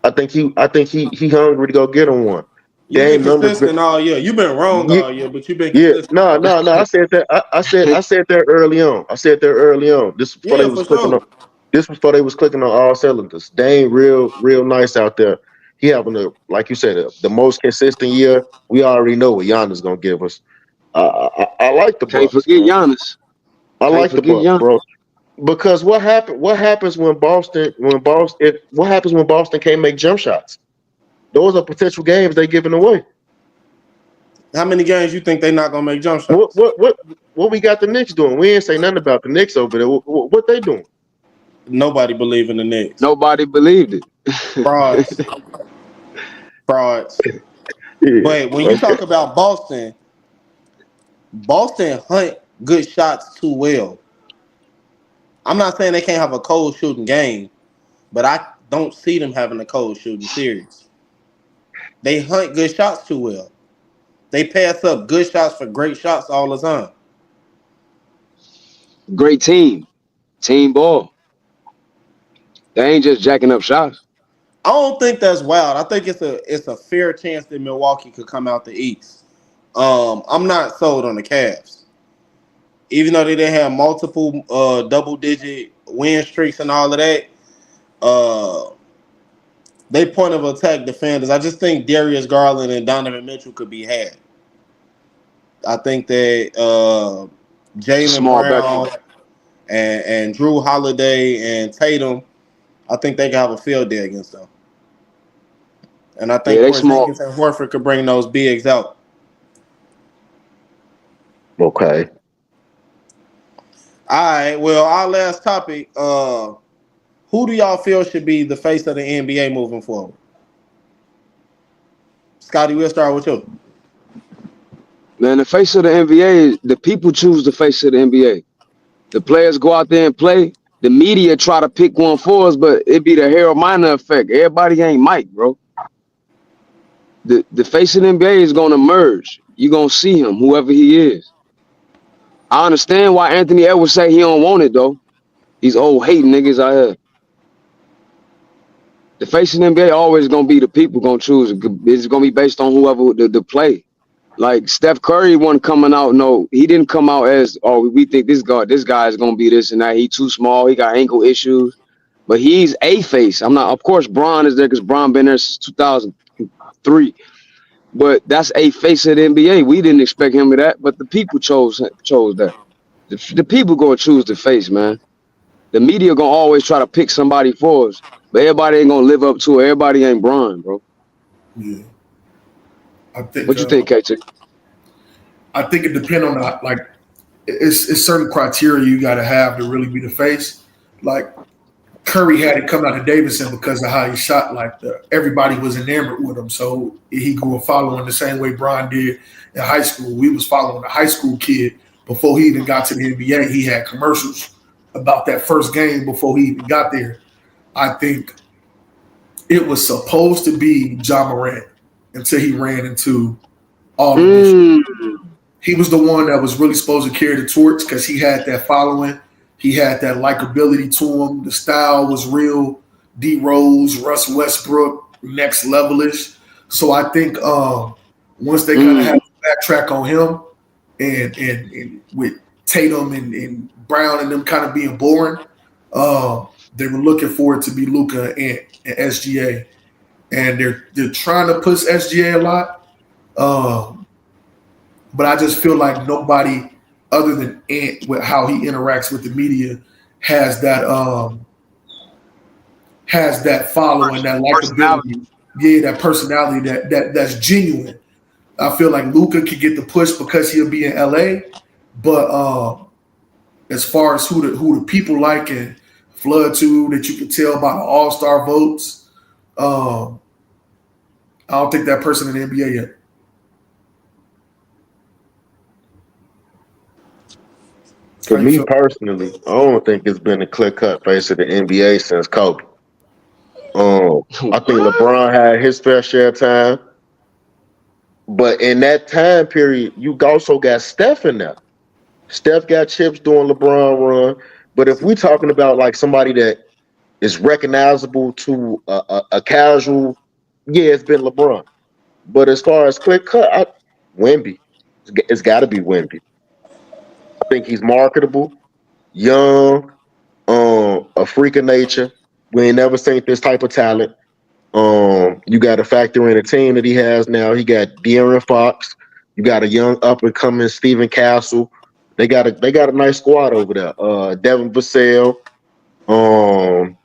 S2: I think he hungry to go get him one.
S1: You've been
S2: Dame numbers been
S1: consistent all year. You've been wrong
S2: yeah,
S1: all year, but you've been
S2: yeah.
S1: consistent.
S2: No. I said that. I said that early on. I said that early on. This was before they
S1: Yeah,
S2: was
S1: for
S2: clicking on.
S1: sure.
S2: This was before they was clicking on all cylinders. Dame real nice out there. He having like you said the most consistent year. We already know what Giannis gonna give us. I like the
S4: Can't
S2: Bucks,
S4: forget
S2: man.
S4: Giannis.
S2: I
S4: Can't
S2: like the
S4: forget
S2: Bucks,
S4: Giannis.
S2: bro. Because what happens what happens when Boston can't make jump shots? Those are potential games they giving away.
S1: How many games you think they not gonna make jump
S2: What
S1: shots?
S2: what what what we got the Knicks doing? We ain't say nothing about the Knicks over there. What they doing?
S1: Nobody believe in the Knicks.
S4: Nobody believed it.
S1: Frauds. Frauds.
S2: Yeah.
S1: But when you
S2: Okay.
S1: talk about Boston, Boston hunt good shots too well. I'm not saying they can't have a cold shooting game, but I don't see them having a cold shooting series. They hunt good shots too well. They pass up good shots for great shots all the time.
S4: Great team. Team ball. They ain't just jacking up shots.
S1: I don't think that's wild. I think it's a fair chance that Milwaukee could come out the East. I'm not sold on the Cavs, even though they didn't have multiple double digit win streaks and all of that. Uh, they point of attack defenders. I just think Darius Garland and Donovan Mitchell could be had. I think that Jalen
S4: Small
S1: Brown
S4: backcourt.
S1: and Drew Holiday and Tatum, I think they can have a field day against them. And I
S4: Yeah,
S1: think
S4: they small.
S1: Porzingis and Horford could bring those bigs out.
S2: Okay.
S1: All right. Well, our last topic. Who do y'all feel should be the face of the NBA moving forward? Scotty, we'll start with you.
S4: Man, the face of the NBA, the people choose the face of the NBA. The players go out there and play. The media try to pick one for us, but it be the Harold Miner effect. Everybody ain't Mike, bro. The face of the NBA is gonna merge. You gonna see him, whoever he is. I understand why Anthony Edwards say he don't want it though. These old hating niggas out here. The face of the NBA always gonna be the people gonna choose. It's gonna be based on whoever the play. Like Steph Curry wasn't coming out. No, he didn't come out as, oh, we think this guy is gonna be this and that. He too small. He got ankle issues, but he's a face. I'm not. Of course, Bron is there because Bron been there since 2003. But that's a face of the NBA. We didn't expect him to that, but the people chose that. The people gonna choose the face, man. The media gonna always try to pick somebody for us, but everybody ain't gonna live up to it. Everybody ain't Bron, bro.
S3: Yeah, I think.
S4: What you think, KT?
S3: I think it depends on the, like it's certain criteria you got to have to really be the face. Like Curry had it come out of Davidson because of how he shot. Like everybody was enamored with him, so he grew up following the same way Bron did in high school. We was following a high school kid before he even got to the NBA. He had commercials about that first game before he even got there. I think it was supposed to be John Morant until he ran into all of this.
S4: Mm,
S3: He was the one that was really supposed to carry the torch because he had that following. He had that likability to him. The style was real. D Rose, Russ Westbrook, next levelish. So I think once they kind of
S4: mm.
S3: had to backtrack on him and with Tatum and Brown and them kind of being boring, they were looking for it to be Luka and SGA. And they're trying to push SGA a lot. But I just feel like nobody other than Ant with how he interacts with the media has that following, that
S4: Personality.
S3: likability, yeah, that personality that's genuine. I feel like Luka could get the push because he'll be in LA, but as far as who the people like and flood to that you can tell by the All-Star votes, I don't think that person in the NBA yet.
S2: For
S3: How you
S2: me
S3: feel?
S2: personally, I don't think it's been a clear cut face of the NBA since Kobe. I think
S4: What?
S2: LeBron had his fair share of time, but in that time period, you also got Steph in there. Steph got chips during LeBron run, but if we talking about like somebody that is recognizable to a casual, yeah, it's been LeBron. But as far as clear cut, Wemby, it's got to be Wemby. I think he's marketable, young, a freak of nature. We ain't never seen this type of talent. You got to factor in the team that he has now. He got De'Aaron Fox. You got a young up and coming Stephen Castle. They got a nice squad over there. Devin Vassell. Um,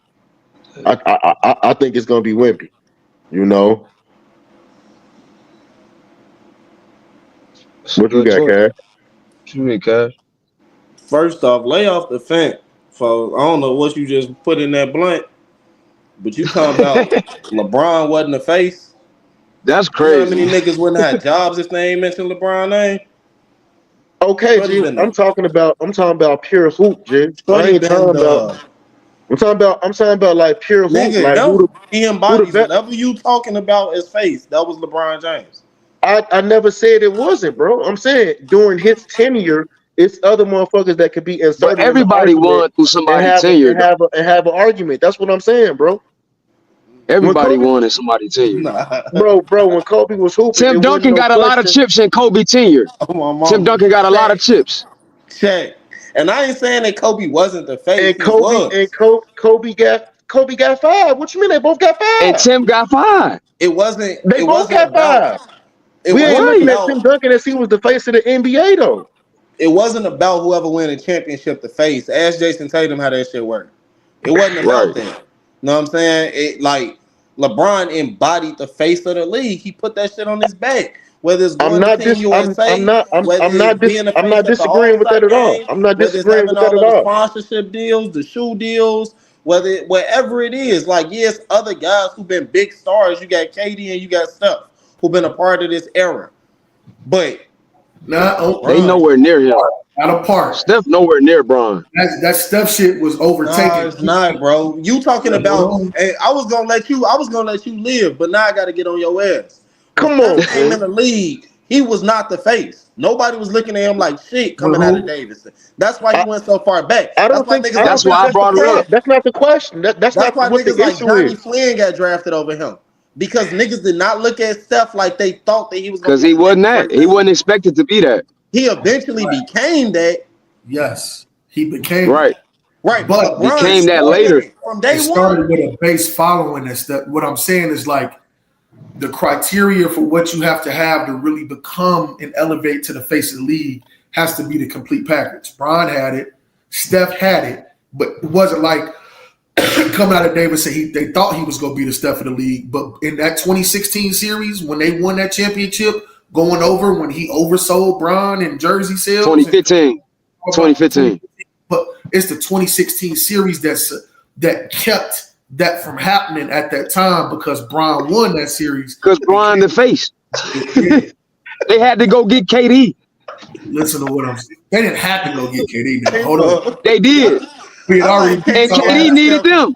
S2: I think it's gonna be Wimpy. You know
S4: It's a
S2: what you
S4: good
S2: got,
S4: choice.
S2: Cash?
S4: What you mean, Cash?
S1: First off, lay off the fence, folks. I don't know what you just put in that blunt, but you talking about LeBron wasn't a face.
S4: That's
S1: You know how many
S4: crazy.
S1: niggas wouldn't have jobs if they ain't mentioned LeBron name?
S2: Okay,
S1: Shorty
S2: G.
S1: been
S2: I'm
S1: the
S2: talking about pure hoop, G. I
S1: Shorty
S2: ain't
S1: been
S2: talking about.
S1: the
S2: I'm talking about like pure hoop.
S1: nigga.
S2: Like
S1: Him, he
S2: who the
S1: embodies
S2: best.
S1: whatever you talking about as face. That was LeBron James.
S2: I never said it wasn't, bro. I'm saying during his tenure, it's other motherfuckers that could be
S4: But
S2: inserted in the
S4: everybody
S2: argument
S4: won through
S2: and
S4: somebody
S2: have a,
S4: tenure,
S2: and
S4: though.
S2: have a, and have an argument. That's what I'm saying, bro. When
S4: Everybody
S2: Kobe,
S4: won in somebody tenure.
S1: Nah,
S2: bro, when Kobe was hooping,
S4: Tim
S2: it wasn't
S4: Duncan
S2: no
S4: got a lot of
S2: question.
S4: chips in Kobe tenure.
S1: oh my
S4: Tim
S1: mama.
S4: Duncan got a lot of
S1: Check,
S4: chips.
S1: check. And I ain't saying that Kobe wasn't the face.
S2: And
S1: He
S2: Kobe and
S1: was.
S2: Kobe got five. What you mean they both got
S4: And
S2: five?
S4: Tim got five.
S1: It wasn't.
S2: They
S1: It
S2: both
S1: wasn't
S2: got
S1: about.
S2: five.
S1: It
S2: We ain't
S1: wasn't
S2: looking
S4: Right.
S2: at Tim
S1: about.
S2: Duncan as he was the face of the NBA though.
S1: It wasn't about whoever win a championship to face. Ask Jason Tatum how that shit worked. It wasn't about
S4: Right.
S1: that. You know what I'm saying? It like LeBron embodied the face of the league. He put that shit on his back. Whether it's
S2: I'm
S1: going to
S2: not
S1: Team
S2: dis I'm
S1: USA,
S2: not I'm
S1: whether
S2: I'm
S1: it's
S2: not dis
S1: being the
S2: I'm
S1: face
S2: not
S1: at the
S2: disagreeing
S1: All
S2: with that
S1: Star
S2: at all.
S1: game,
S2: I'm not
S1: whether it's
S2: disagreeing
S1: having
S2: with that
S1: all
S2: at
S1: of the
S2: all.
S1: sponsorship deals, the shoe deals, wherever it is. Like yes, other guys who've been big stars. You got KD and you got Steph who've been a part of this era. But
S3: Nah,
S4: They
S1: LeBron,
S4: nowhere near him.
S3: not a part.
S4: Steph nowhere near Bron.
S3: That Steph shit was
S1: nah,
S3: overtaken.
S1: it's not, bro. You talking
S3: Hold
S1: about?
S3: on.
S1: Hey, I was gonna let you live, but now I got to get on your ass. When
S2: Come
S1: Steph
S2: on,
S1: came
S2: man.
S1: in the league, he was not the face. Nobody was looking at him like shit
S3: With
S1: coming out of
S3: who?
S1: Davidson. That's why he
S2: I,
S1: went so far back.
S2: I
S1: That's
S2: don't
S1: why
S2: think
S1: niggas
S2: I
S1: like
S2: don't
S4: That's
S2: think
S4: why I
S2: that's the
S4: brought it
S2: problem.
S4: up.
S1: check.
S2: That's not the question. That's
S1: That's
S2: not
S1: why
S2: what the
S1: niggas like
S2: issue
S1: Johnny
S2: is.
S1: Flynn got drafted over him because niggas did not look at Steph like they thought that he was gonna
S4: Because
S1: be
S4: he
S1: the
S4: wasn't
S1: next
S4: that.
S1: great
S4: He
S1: thing.
S4: wasn't expected to be that.
S1: He eventually
S3: Right.
S1: became that.
S3: Yes, he became
S4: Right.
S3: that.
S1: Right, but
S3: But
S1: LeBron
S3: it
S4: Became that
S3: started,
S4: later.
S1: started from
S3: it
S1: day
S3: started
S1: one.
S3: with a base following and stuff. What I'm saying is like the criteria for what you have to really become and elevate to the face of the league has to be the complete package. Bron had it, Steph had it, but it wasn't like coming out of Davis they thought he was going to be the Steph of the league. But in that 2016 series, when they won that championship, going over when he oversold Bron and jersey sales and
S4: 2015.
S3: about the
S4: 2015.
S3: but it's the 2016 series that kept that from happening at that time because Bron won that series.
S4: Because Bron the face.
S3: It did.
S4: They had to go get KD.
S3: Listen to what I'm saying. They didn't have to go get KD now.
S1: Hey,
S3: Hold on.
S1: bro.
S4: They did.
S3: We had
S1: I
S3: already
S1: like
S3: beat
S4: And
S1: KD
S3: somebody.
S4: KD
S1: and
S4: needed
S1: Steph.
S4: them.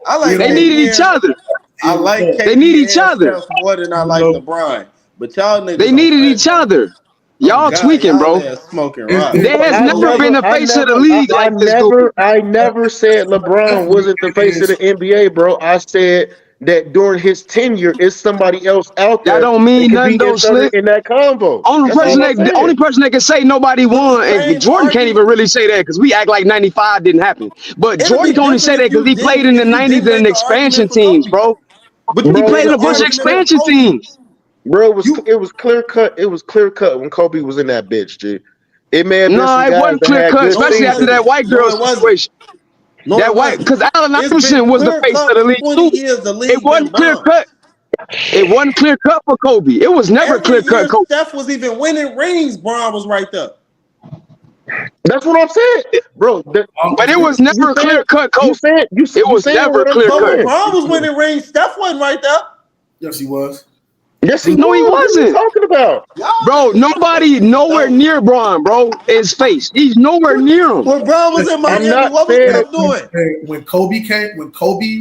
S1: I
S3: We
S1: like
S3: had
S4: They
S3: already
S4: needed
S1: KD
S4: each
S1: and
S4: other.
S1: I like
S4: They need
S1: KD
S4: each
S1: and
S4: other.
S1: Steph more than I
S3: you
S1: like
S3: know,
S1: LeBron. But y'all
S4: They
S1: niggas on
S4: needed
S1: that
S4: each
S1: note.
S4: other.
S1: Oh
S4: Y'all
S1: God,
S4: tweaking,
S1: y'all
S4: bro.
S1: ass smoking
S3: it's,
S1: rocks.
S3: it's,
S4: There has
S1: Ain't
S2: I
S1: no
S4: never
S1: way.
S4: been
S2: never,
S4: a
S2: I
S4: face of the
S2: never, I,
S4: league
S2: I
S4: like this, Goofy.
S2: never, I never said LeBron wasn't the face of the NBA, bro. I said that during his tenure, it's somebody else out
S4: That
S2: there
S4: don't
S2: that
S4: mean
S2: could
S4: nothing
S2: be
S4: though,
S2: inserted
S4: Slick.
S2: in that convo.
S4: Only
S2: That's
S4: person
S2: all I'm
S4: that the
S2: saying.
S4: only person that can say nobody
S1: But the
S4: won, and
S1: same
S4: Jordan can't even
S1: argument.
S4: really say that because we act like '95 didn't happen. But
S1: It'll
S4: Jordan
S1: be
S4: can only
S1: different
S4: say that because he played in the
S1: if you
S4: '90s
S1: didn't
S4: and
S1: make an argument
S4: expansion
S1: for
S4: teams,
S1: Kobe.
S4: bro.
S1: But you
S4: He
S2: Bro,
S1: made
S4: played
S1: an
S4: in a bunch of
S1: argument for
S4: expansion
S1: Kobe.
S4: teams.
S2: bro, it was
S1: You
S2: it was clear cut. It was clear cut when Kobe was in that bitch, G. It may have been
S4: No,
S2: some
S4: it
S2: guys
S4: wasn't
S2: that
S4: clear
S2: had
S4: cut,
S2: good
S1: no, it
S4: especially after
S2: seasons.
S4: that
S1: wasn't.
S4: white
S1: No,
S4: girl
S1: it wasn't.
S4: situation.
S1: No,
S4: That
S1: it
S4: white,
S1: wasn't.
S4: because Allen
S1: It's been
S4: Iverson was the
S1: clear
S4: face
S1: cut
S4: of the
S1: for
S4: league
S1: 20
S4: too.
S1: years the
S4: It
S1: league been
S4: wasn't clear
S1: bronze.
S4: cut. It wasn't clear cut for Kobe. It was never
S1: Every
S4: clear cut
S1: year
S4: Kobe.
S1: Steph was even winning rings, Bron was right there.
S2: That's what I'm saying, bro.
S4: But it
S3: opposite.
S4: was
S2: You
S4: never
S2: saying
S4: clear cut
S2: you
S4: Kobe.
S2: saying
S4: It
S2: you
S4: was
S2: saying
S4: never
S2: what I'm
S4: clear
S1: But
S4: cut.
S1: when
S2: saying.
S1: Bron was winning rings, Steph wasn't right there.
S3: Yes, he was.
S2: Yes, he
S4: No,
S2: was.
S4: he
S2: What are you
S4: wasn't.
S2: talking about?
S4: Bro, nobody nowhere near Bron, bro. His face. He's nowhere near him.
S1: When Bron was in
S2: I'm
S1: Miami,
S2: not
S1: what was
S2: saying
S1: Steph doing?
S3: When Kobe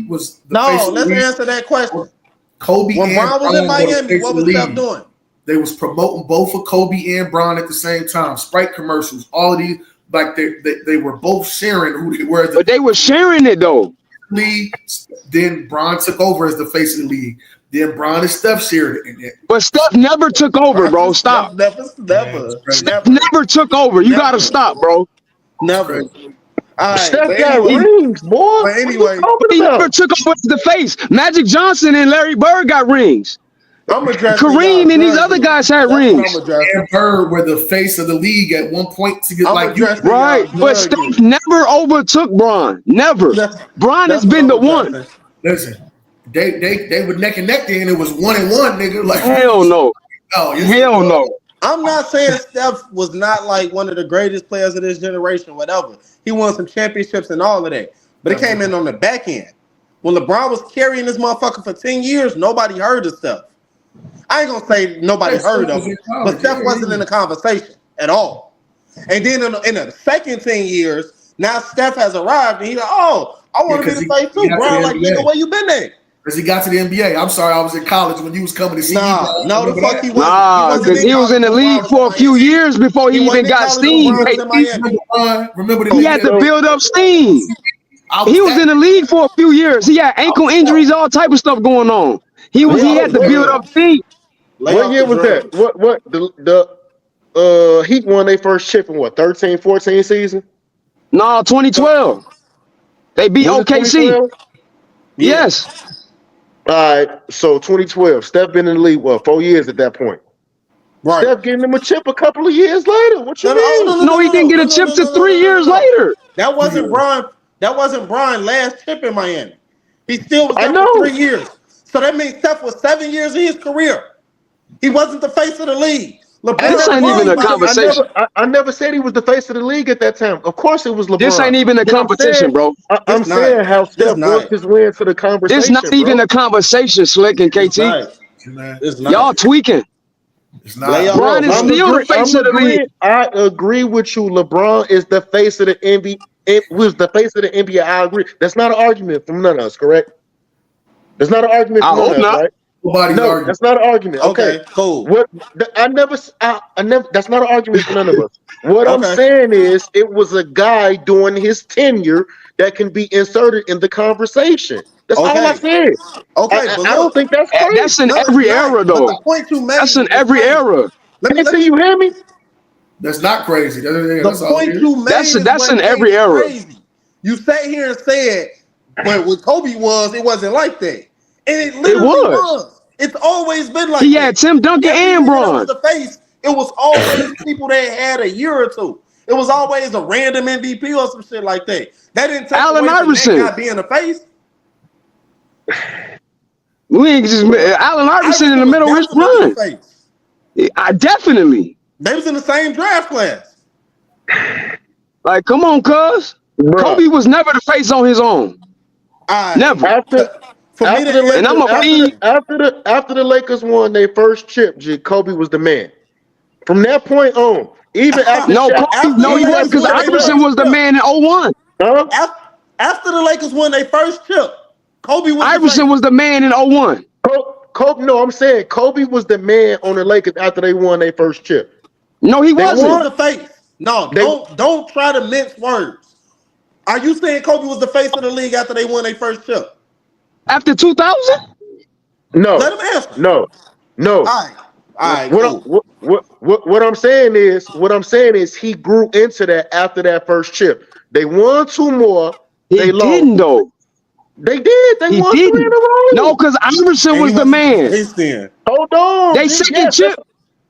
S3: was the face
S1: No,
S3: of the
S1: let's
S3: league,
S1: answer that question.
S3: Kobe
S1: When
S3: and
S1: Bron was in
S3: Bron were the
S1: Miami,
S3: face
S1: what
S3: of the
S1: was Steph
S3: league.
S1: doing?
S3: They was promoting both of Kobe and Bron at the same time. Sprite commercials, all of these, like they were both sharing who they were as
S4: But
S3: the
S4: they were sharing it though.
S3: league. Then Bron took over as the face of the league. Then Bron and Steph shared it. And
S4: But Steph never took over, bro. Stop.
S1: Never.
S4: Steph never took over. You gotta stop, bro.
S1: Never. All right,
S2: Steph
S1: but
S2: got
S1: anyway,
S2: rings, boy.
S1: but
S2: What are you
S1: anyway,
S2: talking
S4: He never
S2: about?
S4: took over as the face. Magic Johnson and Larry Bird got rings.
S1: I'm addressing y'all
S4: Kareem and these other
S1: jersey.
S4: guys had
S1: That's what
S4: rings.
S1: I'm addressing.
S3: and Bird were the face of the league at one point to get
S1: I'm
S3: like you.
S1: addressing
S4: Right.
S1: y'all
S4: But Steph
S1: jersey.
S4: never overtook Bron. Never. Bron has
S1: That's what
S4: been the
S1: I'm
S4: one.
S1: addressing.
S3: Listen, they were neck and neck there, and it was 1-1, nigga. Like
S4: Hell no.
S3: oh, yes,
S4: Hell no.
S1: I'm not saying Steph was not like one of the greatest players of this generation, whatever. He won some championships and all of that. But it came in on the back end. When LeBron was carrying this motherfucker for 10 years, nobody heard of Steph. I ain't gonna say nobody heard of him, but Steph wasn't in the conversation at all. And then in the second 10 years, now Steph has arrived and he's like, oh, I want to be the face too. Bron, like, nigga, where you been at?
S3: Because he got to the NBA. I'm sorry, I was in college when you was coming to see me.
S1: No, the fuck he wasn't.
S4: Nah, because he was in the league for a few years before he even got steam.
S3: Remember
S4: He had to build up steam. He was in the league for a few years. He had ankle injuries, all type of stuff going on. He had to build up steam.
S2: What year was that? What the Heat won their first chip in what 13-14 season?
S4: No, 2012. They beat
S2: Was it
S4: OKC.
S2: 2012?
S4: Yes.
S2: All right, so 2012. Steph been in the league, 4 years at that point.
S1: Right.
S2: Steph getting him a chip a couple of years later. What you mean?
S4: No, he didn't get a chip to 3 years later.
S1: That wasn't Bron. That wasn't Bron's last chip in Miami. He still was there for 3 years. So that means Steph was 7 years in his career. He wasn't the face of the league.
S4: This ain't even a conversation.
S2: I never said he was the face of the league at that time. Of course, it was LeBron.
S4: This ain't even a competition, bro.
S2: I'm saying how Steph worked his way into the conversation.
S4: It's not even a conversation, Slick and KT. Y'all tweaking.
S3: It's not.
S4: LeBron is still the face of the league.
S2: I agree with you. LeBron is the face of the NBA. It was the face of the NBA. I agree. That's not an argument from none of us, correct? That's not an argument from none of us, right? No, that's not an argument. Okay,
S1: cool.
S2: What I never. That's not an argument for none of us. What I'm saying is, it was a guy during his tenure that can be inserted in the conversation. That's all I said.
S1: Okay,
S2: I don't think that's crazy.
S4: That's in every era, though.
S1: The point you made.
S4: That's in every era.
S1: Let me
S2: see you hear me.
S3: That's not crazy.
S1: The point you made.
S4: That's in every era.
S1: Crazy. You sat here and said, "But with Kobe was, it wasn't like that." And it literally was. It's always been like
S4: he
S1: that.
S4: had Tim Duncan and Bron.
S1: The face. It was always people that had a year or two. It was always a random MVP or some shit like that. That didn't take
S4: Allen
S1: away
S4: Iverson
S1: from that guy being a face.
S4: We ain't just Allen Iverson in the middle of his run. I definitely.
S1: They was in the same draft class.
S4: Like, come on, cuz. Kobe was never the face on his own. Never.
S2: After the Lakers won their first chip, Kobe was the man. From that point on, even after
S4: he was, because Iverson was the man in 01.
S1: After the Lakers won their first chip,
S4: Iverson was the man in 01.
S2: Kobe, no, I'm saying Kobe was the man on the Lakers after they won their first chip.
S4: No, he wasn't
S1: the face. No, don't try to mince words. Are you saying Kobe was the face of the league after they won their first chip?
S4: After 2000?
S2: No.
S1: Let him answer.
S2: No.
S1: All right.
S2: What I'm saying is he grew into that after that first chip. They won 2 more. They
S4: didn't though.
S2: They did. They won 3 in a row.
S4: No, because Iverson was the man.
S2: Hold on.
S4: They second chip.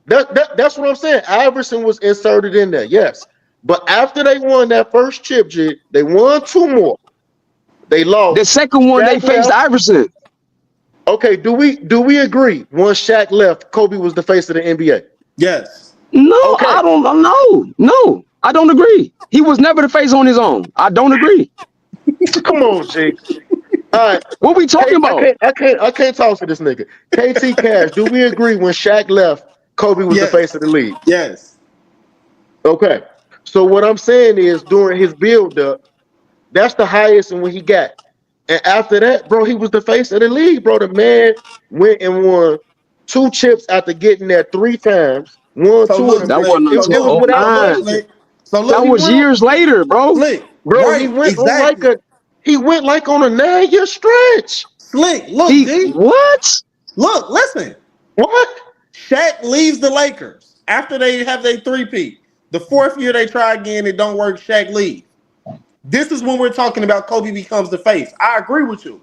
S2: That's what I'm saying. Iverson was inserted in there. Yes. But after they won that first chip, they won 2 more. They lost.
S4: The second one they faced Iverson.
S2: Okay, do we agree? Once Shaq left, Kobe was the face of the NBA.
S1: Yes.
S4: No, okay. I don't know. No, I don't agree. He was never the face on his own. I don't agree.
S2: Come on, Jake. All right.
S4: What we talking about?
S2: I can't talk to this nigga. KT Cash, do we agree when Shaq left, Kobe was the face
S1: Yes.
S2: of the league?
S1: Yes.
S2: Okay. So what I'm saying is during his build up, that's the highest and when he got. And after that, bro, he was the face of the league, bro. The man went and won 2 chips after getting there 3 times. Won
S1: So
S2: 2 of
S1: look,
S2: them.
S4: That
S1: Slick.
S4: wasn't
S2: It,
S1: So
S2: it
S4: until
S2: was
S1: look.
S2: without
S1: So look,
S4: 09.
S2: question.
S1: Slick. So
S4: That
S1: look,
S2: He
S4: was
S2: went on,
S4: years later, bro.
S1: Slick.
S2: bro,
S1: Right.
S2: like
S1: Exactly.
S2: he went like on a 9-year stretch.
S1: Slick. Look,
S4: He
S1: G.
S4: what?
S1: Look. Listen.
S2: What?
S1: Shaq leaves the Lakers after they have their three-peat. The 4th year they try again, it don't work. Shaq leaves. This is when we're talking about Kobe becomes the face. I agree with you.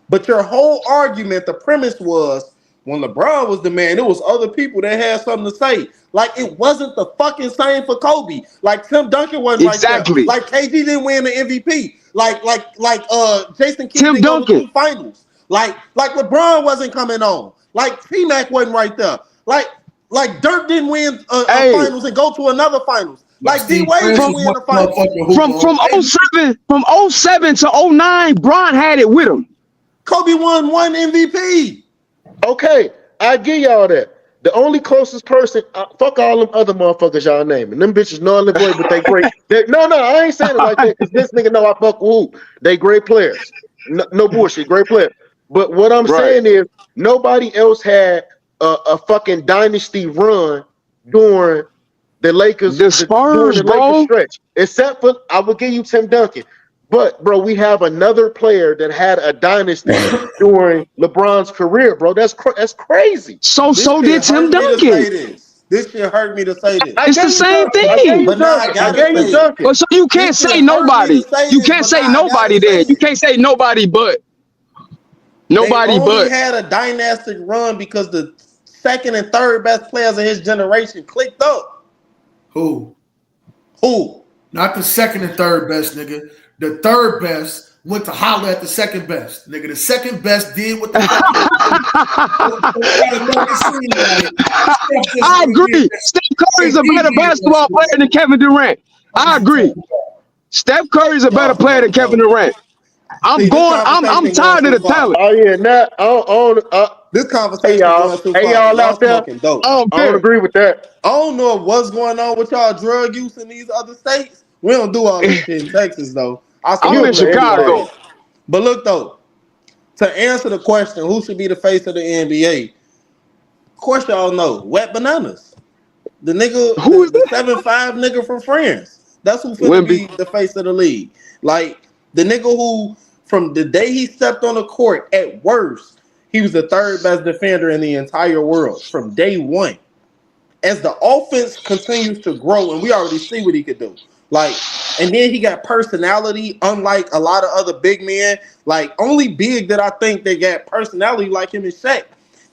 S1: But your whole argument, the premise was when LeBron was the man, it was other people that had something to say. Like it wasn't the fucking same for Kobe. Like Tim Duncan wasn't right there.
S4: Exactly.
S1: Like KG didn't win the MVP. Like Jason Kidd
S4: Tim
S1: didn't go to
S4: Duncan.
S1: 2 finals. Like LeBron wasn't coming on. Like T-Mac wasn't right there. Like Dirk didn't win a
S4: Hey,
S1: finals and go to another finals.
S3: Like
S1: Like D
S3: Steve
S1: Wade
S3: Francis
S1: didn't win
S3: was
S1: the
S3: a
S1: finals.
S3: motherfucking hooper.
S4: from
S3: Hey,
S4: 07 to 09, Bron had it with him.
S1: Kobe won 1 MVP.
S2: Okay, I give y'all that. The only closest person, fuck all them other motherfuckers y'all naming. Them bitches null and void, but they great. No, I ain't saying it like that because this nigga know I fuck with who. They great players. No bullshit, great player. But what I'm
S4: Right.
S2: saying is nobody else had a fucking dynasty run during the Lakers
S4: The
S2: during
S4: Spurs,
S2: the Lakers
S4: bro.
S2: stretch, except for I will give you Tim Duncan. But bro, we have another player that had a dynasty during LeBron's career, bro. That's crazy.
S4: So
S1: This
S4: did
S1: shit
S4: Tim
S1: hurt me to
S4: Duncan.
S1: say this. This shit hurt me to say
S2: I
S1: this.
S4: It's the
S2: gave you
S4: same
S2: Duncan. I gave
S4: thing.
S2: you
S1: But now I
S2: Duncan. I
S1: gotta
S2: gave you
S1: say it.
S2: Duncan.
S4: But so you can't
S1: This
S4: say
S1: shit hurt me to
S4: nobody.
S1: say
S4: You
S1: this,
S4: can't
S1: but
S4: say
S1: now I gotta
S4: nobody
S1: say
S4: then. You
S1: it.
S4: can't say nobody but.
S1: They
S4: Nobody
S1: only
S4: but.
S1: had a dynastic run because the second and third best players of his generation clicked up.
S3: who?
S1: Who?
S3: Not the second and third best, nigga. The third best went to holler at the second best, nigga. The second best did what the fuck he did. Steph just
S4: I
S3: went and did
S4: agree.
S3: that.
S4: Steph Curry is a
S3: KD
S4: better
S3: did that
S4: basketball player
S3: shit.
S4: than Kevin Durant.
S3: What
S4: I
S3: you
S4: agree.
S3: talking about?
S4: Steph Curry is a better
S1: Y'all
S4: player than
S1: smoking
S4: Kevin
S1: dope.
S4: Durant.
S1: See, this
S4: I'm
S1: conversation going
S4: tired of
S1: too
S4: the
S1: far.
S4: talent.
S2: Oh yeah, nah,
S1: This
S2: hey
S1: conversation
S2: y'all,
S1: going too
S2: hey
S1: far.
S2: y'all
S1: Y'all
S2: out there.
S1: smoking dope.
S4: I don't
S2: I don't
S4: care.
S2: agree with that.
S1: I don't know what's going on with y'all drug use in these other states. We don't do all this shit in Texas though. I
S4: I'm
S2: You
S4: in
S1: smoke in a few
S2: anything?
S4: Chicago.
S1: states. But look though, to answer the question, who should be the face of the NBA? Of course y'all know, Wet Bananas. The nigga,
S4: Who is
S1: the
S4: this?
S1: 7'5" nigga from France. That's who finna
S4: Wimby.
S1: be the face of the league. Like the nigga who, from the day he stepped on the court, at worst, he was the third best defender in the entire world from day one. As the offense continues to grow, and we already see what he could do. Like, and then he got personality, unlike a lot of other big men. Like, only big that I think they got personality like him is Shaq.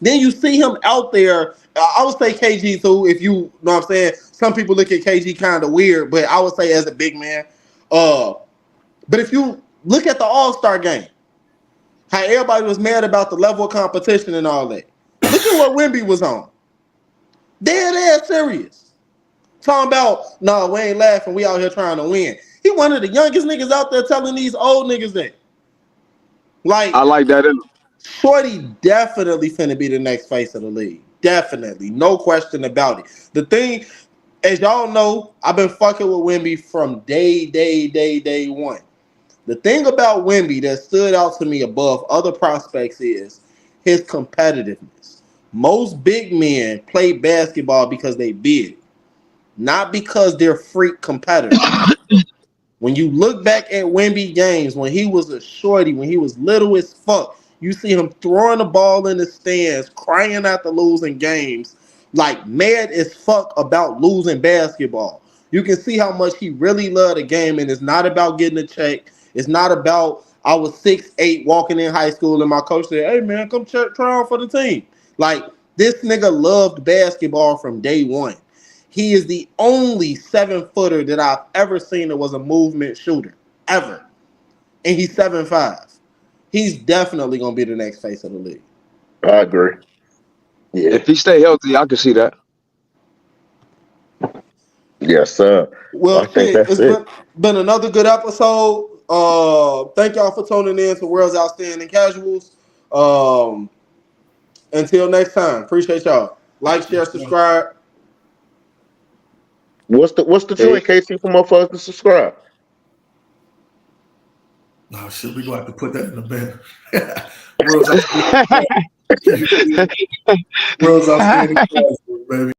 S1: Then you see him out there. I would say KG too. If you know what I'm saying, some people look at KG kind of weird, but I would say as a big man. But if you look at the All-Star game, how everybody was mad about the level of competition and all that. Look at what Wemby was on. Dead ass serious. Talking about, no, we ain't laughing. We out here trying to win. He one of the youngest niggas out there telling these old niggas that. Like,
S4: I like that.
S1: Shorty definitely finna be the next face of the league. Definitely. No question about it. The thing, as y'all know, I've been fucking with Wemby from day one. The thing about Wemby that stood out to me above other prospects is his competitiveness. Most big men play basketball because they big, not because they're freak competitors. When you look back at Wemby games, when he was a shorty, when he was little as fuck, you see him throwing the ball in the stands, crying after losing games, like mad as fuck about losing basketball. You can see how much he really loved the game, and it's not about getting a check. It's not about I was 6'8" walking in high school and my coach said, "Hey man, come try on for the team." Like this nigga loved basketball from day one. He is the only 7-footer that I've ever seen that was a movement shooter. Ever. And he's 7'5". He's definitely gonna be the next face of the league.
S2: I agree. Yeah.
S4: If he stay healthy, I can see that.
S2: Yes, sir. I
S1: Well,
S2: think
S1: shit,
S2: that's
S1: it's
S2: it.
S1: been another good episode. Thank y'all for tuning in to World's Outstanding Casuals. Until next time, appreciate y'all. Like, share, subscribe.
S2: What's the joint, KC, for motherfuckers to subscribe?
S3: Oh shit, we gonna have to put that in the bin. World's outstanding. World's outstanding, baby.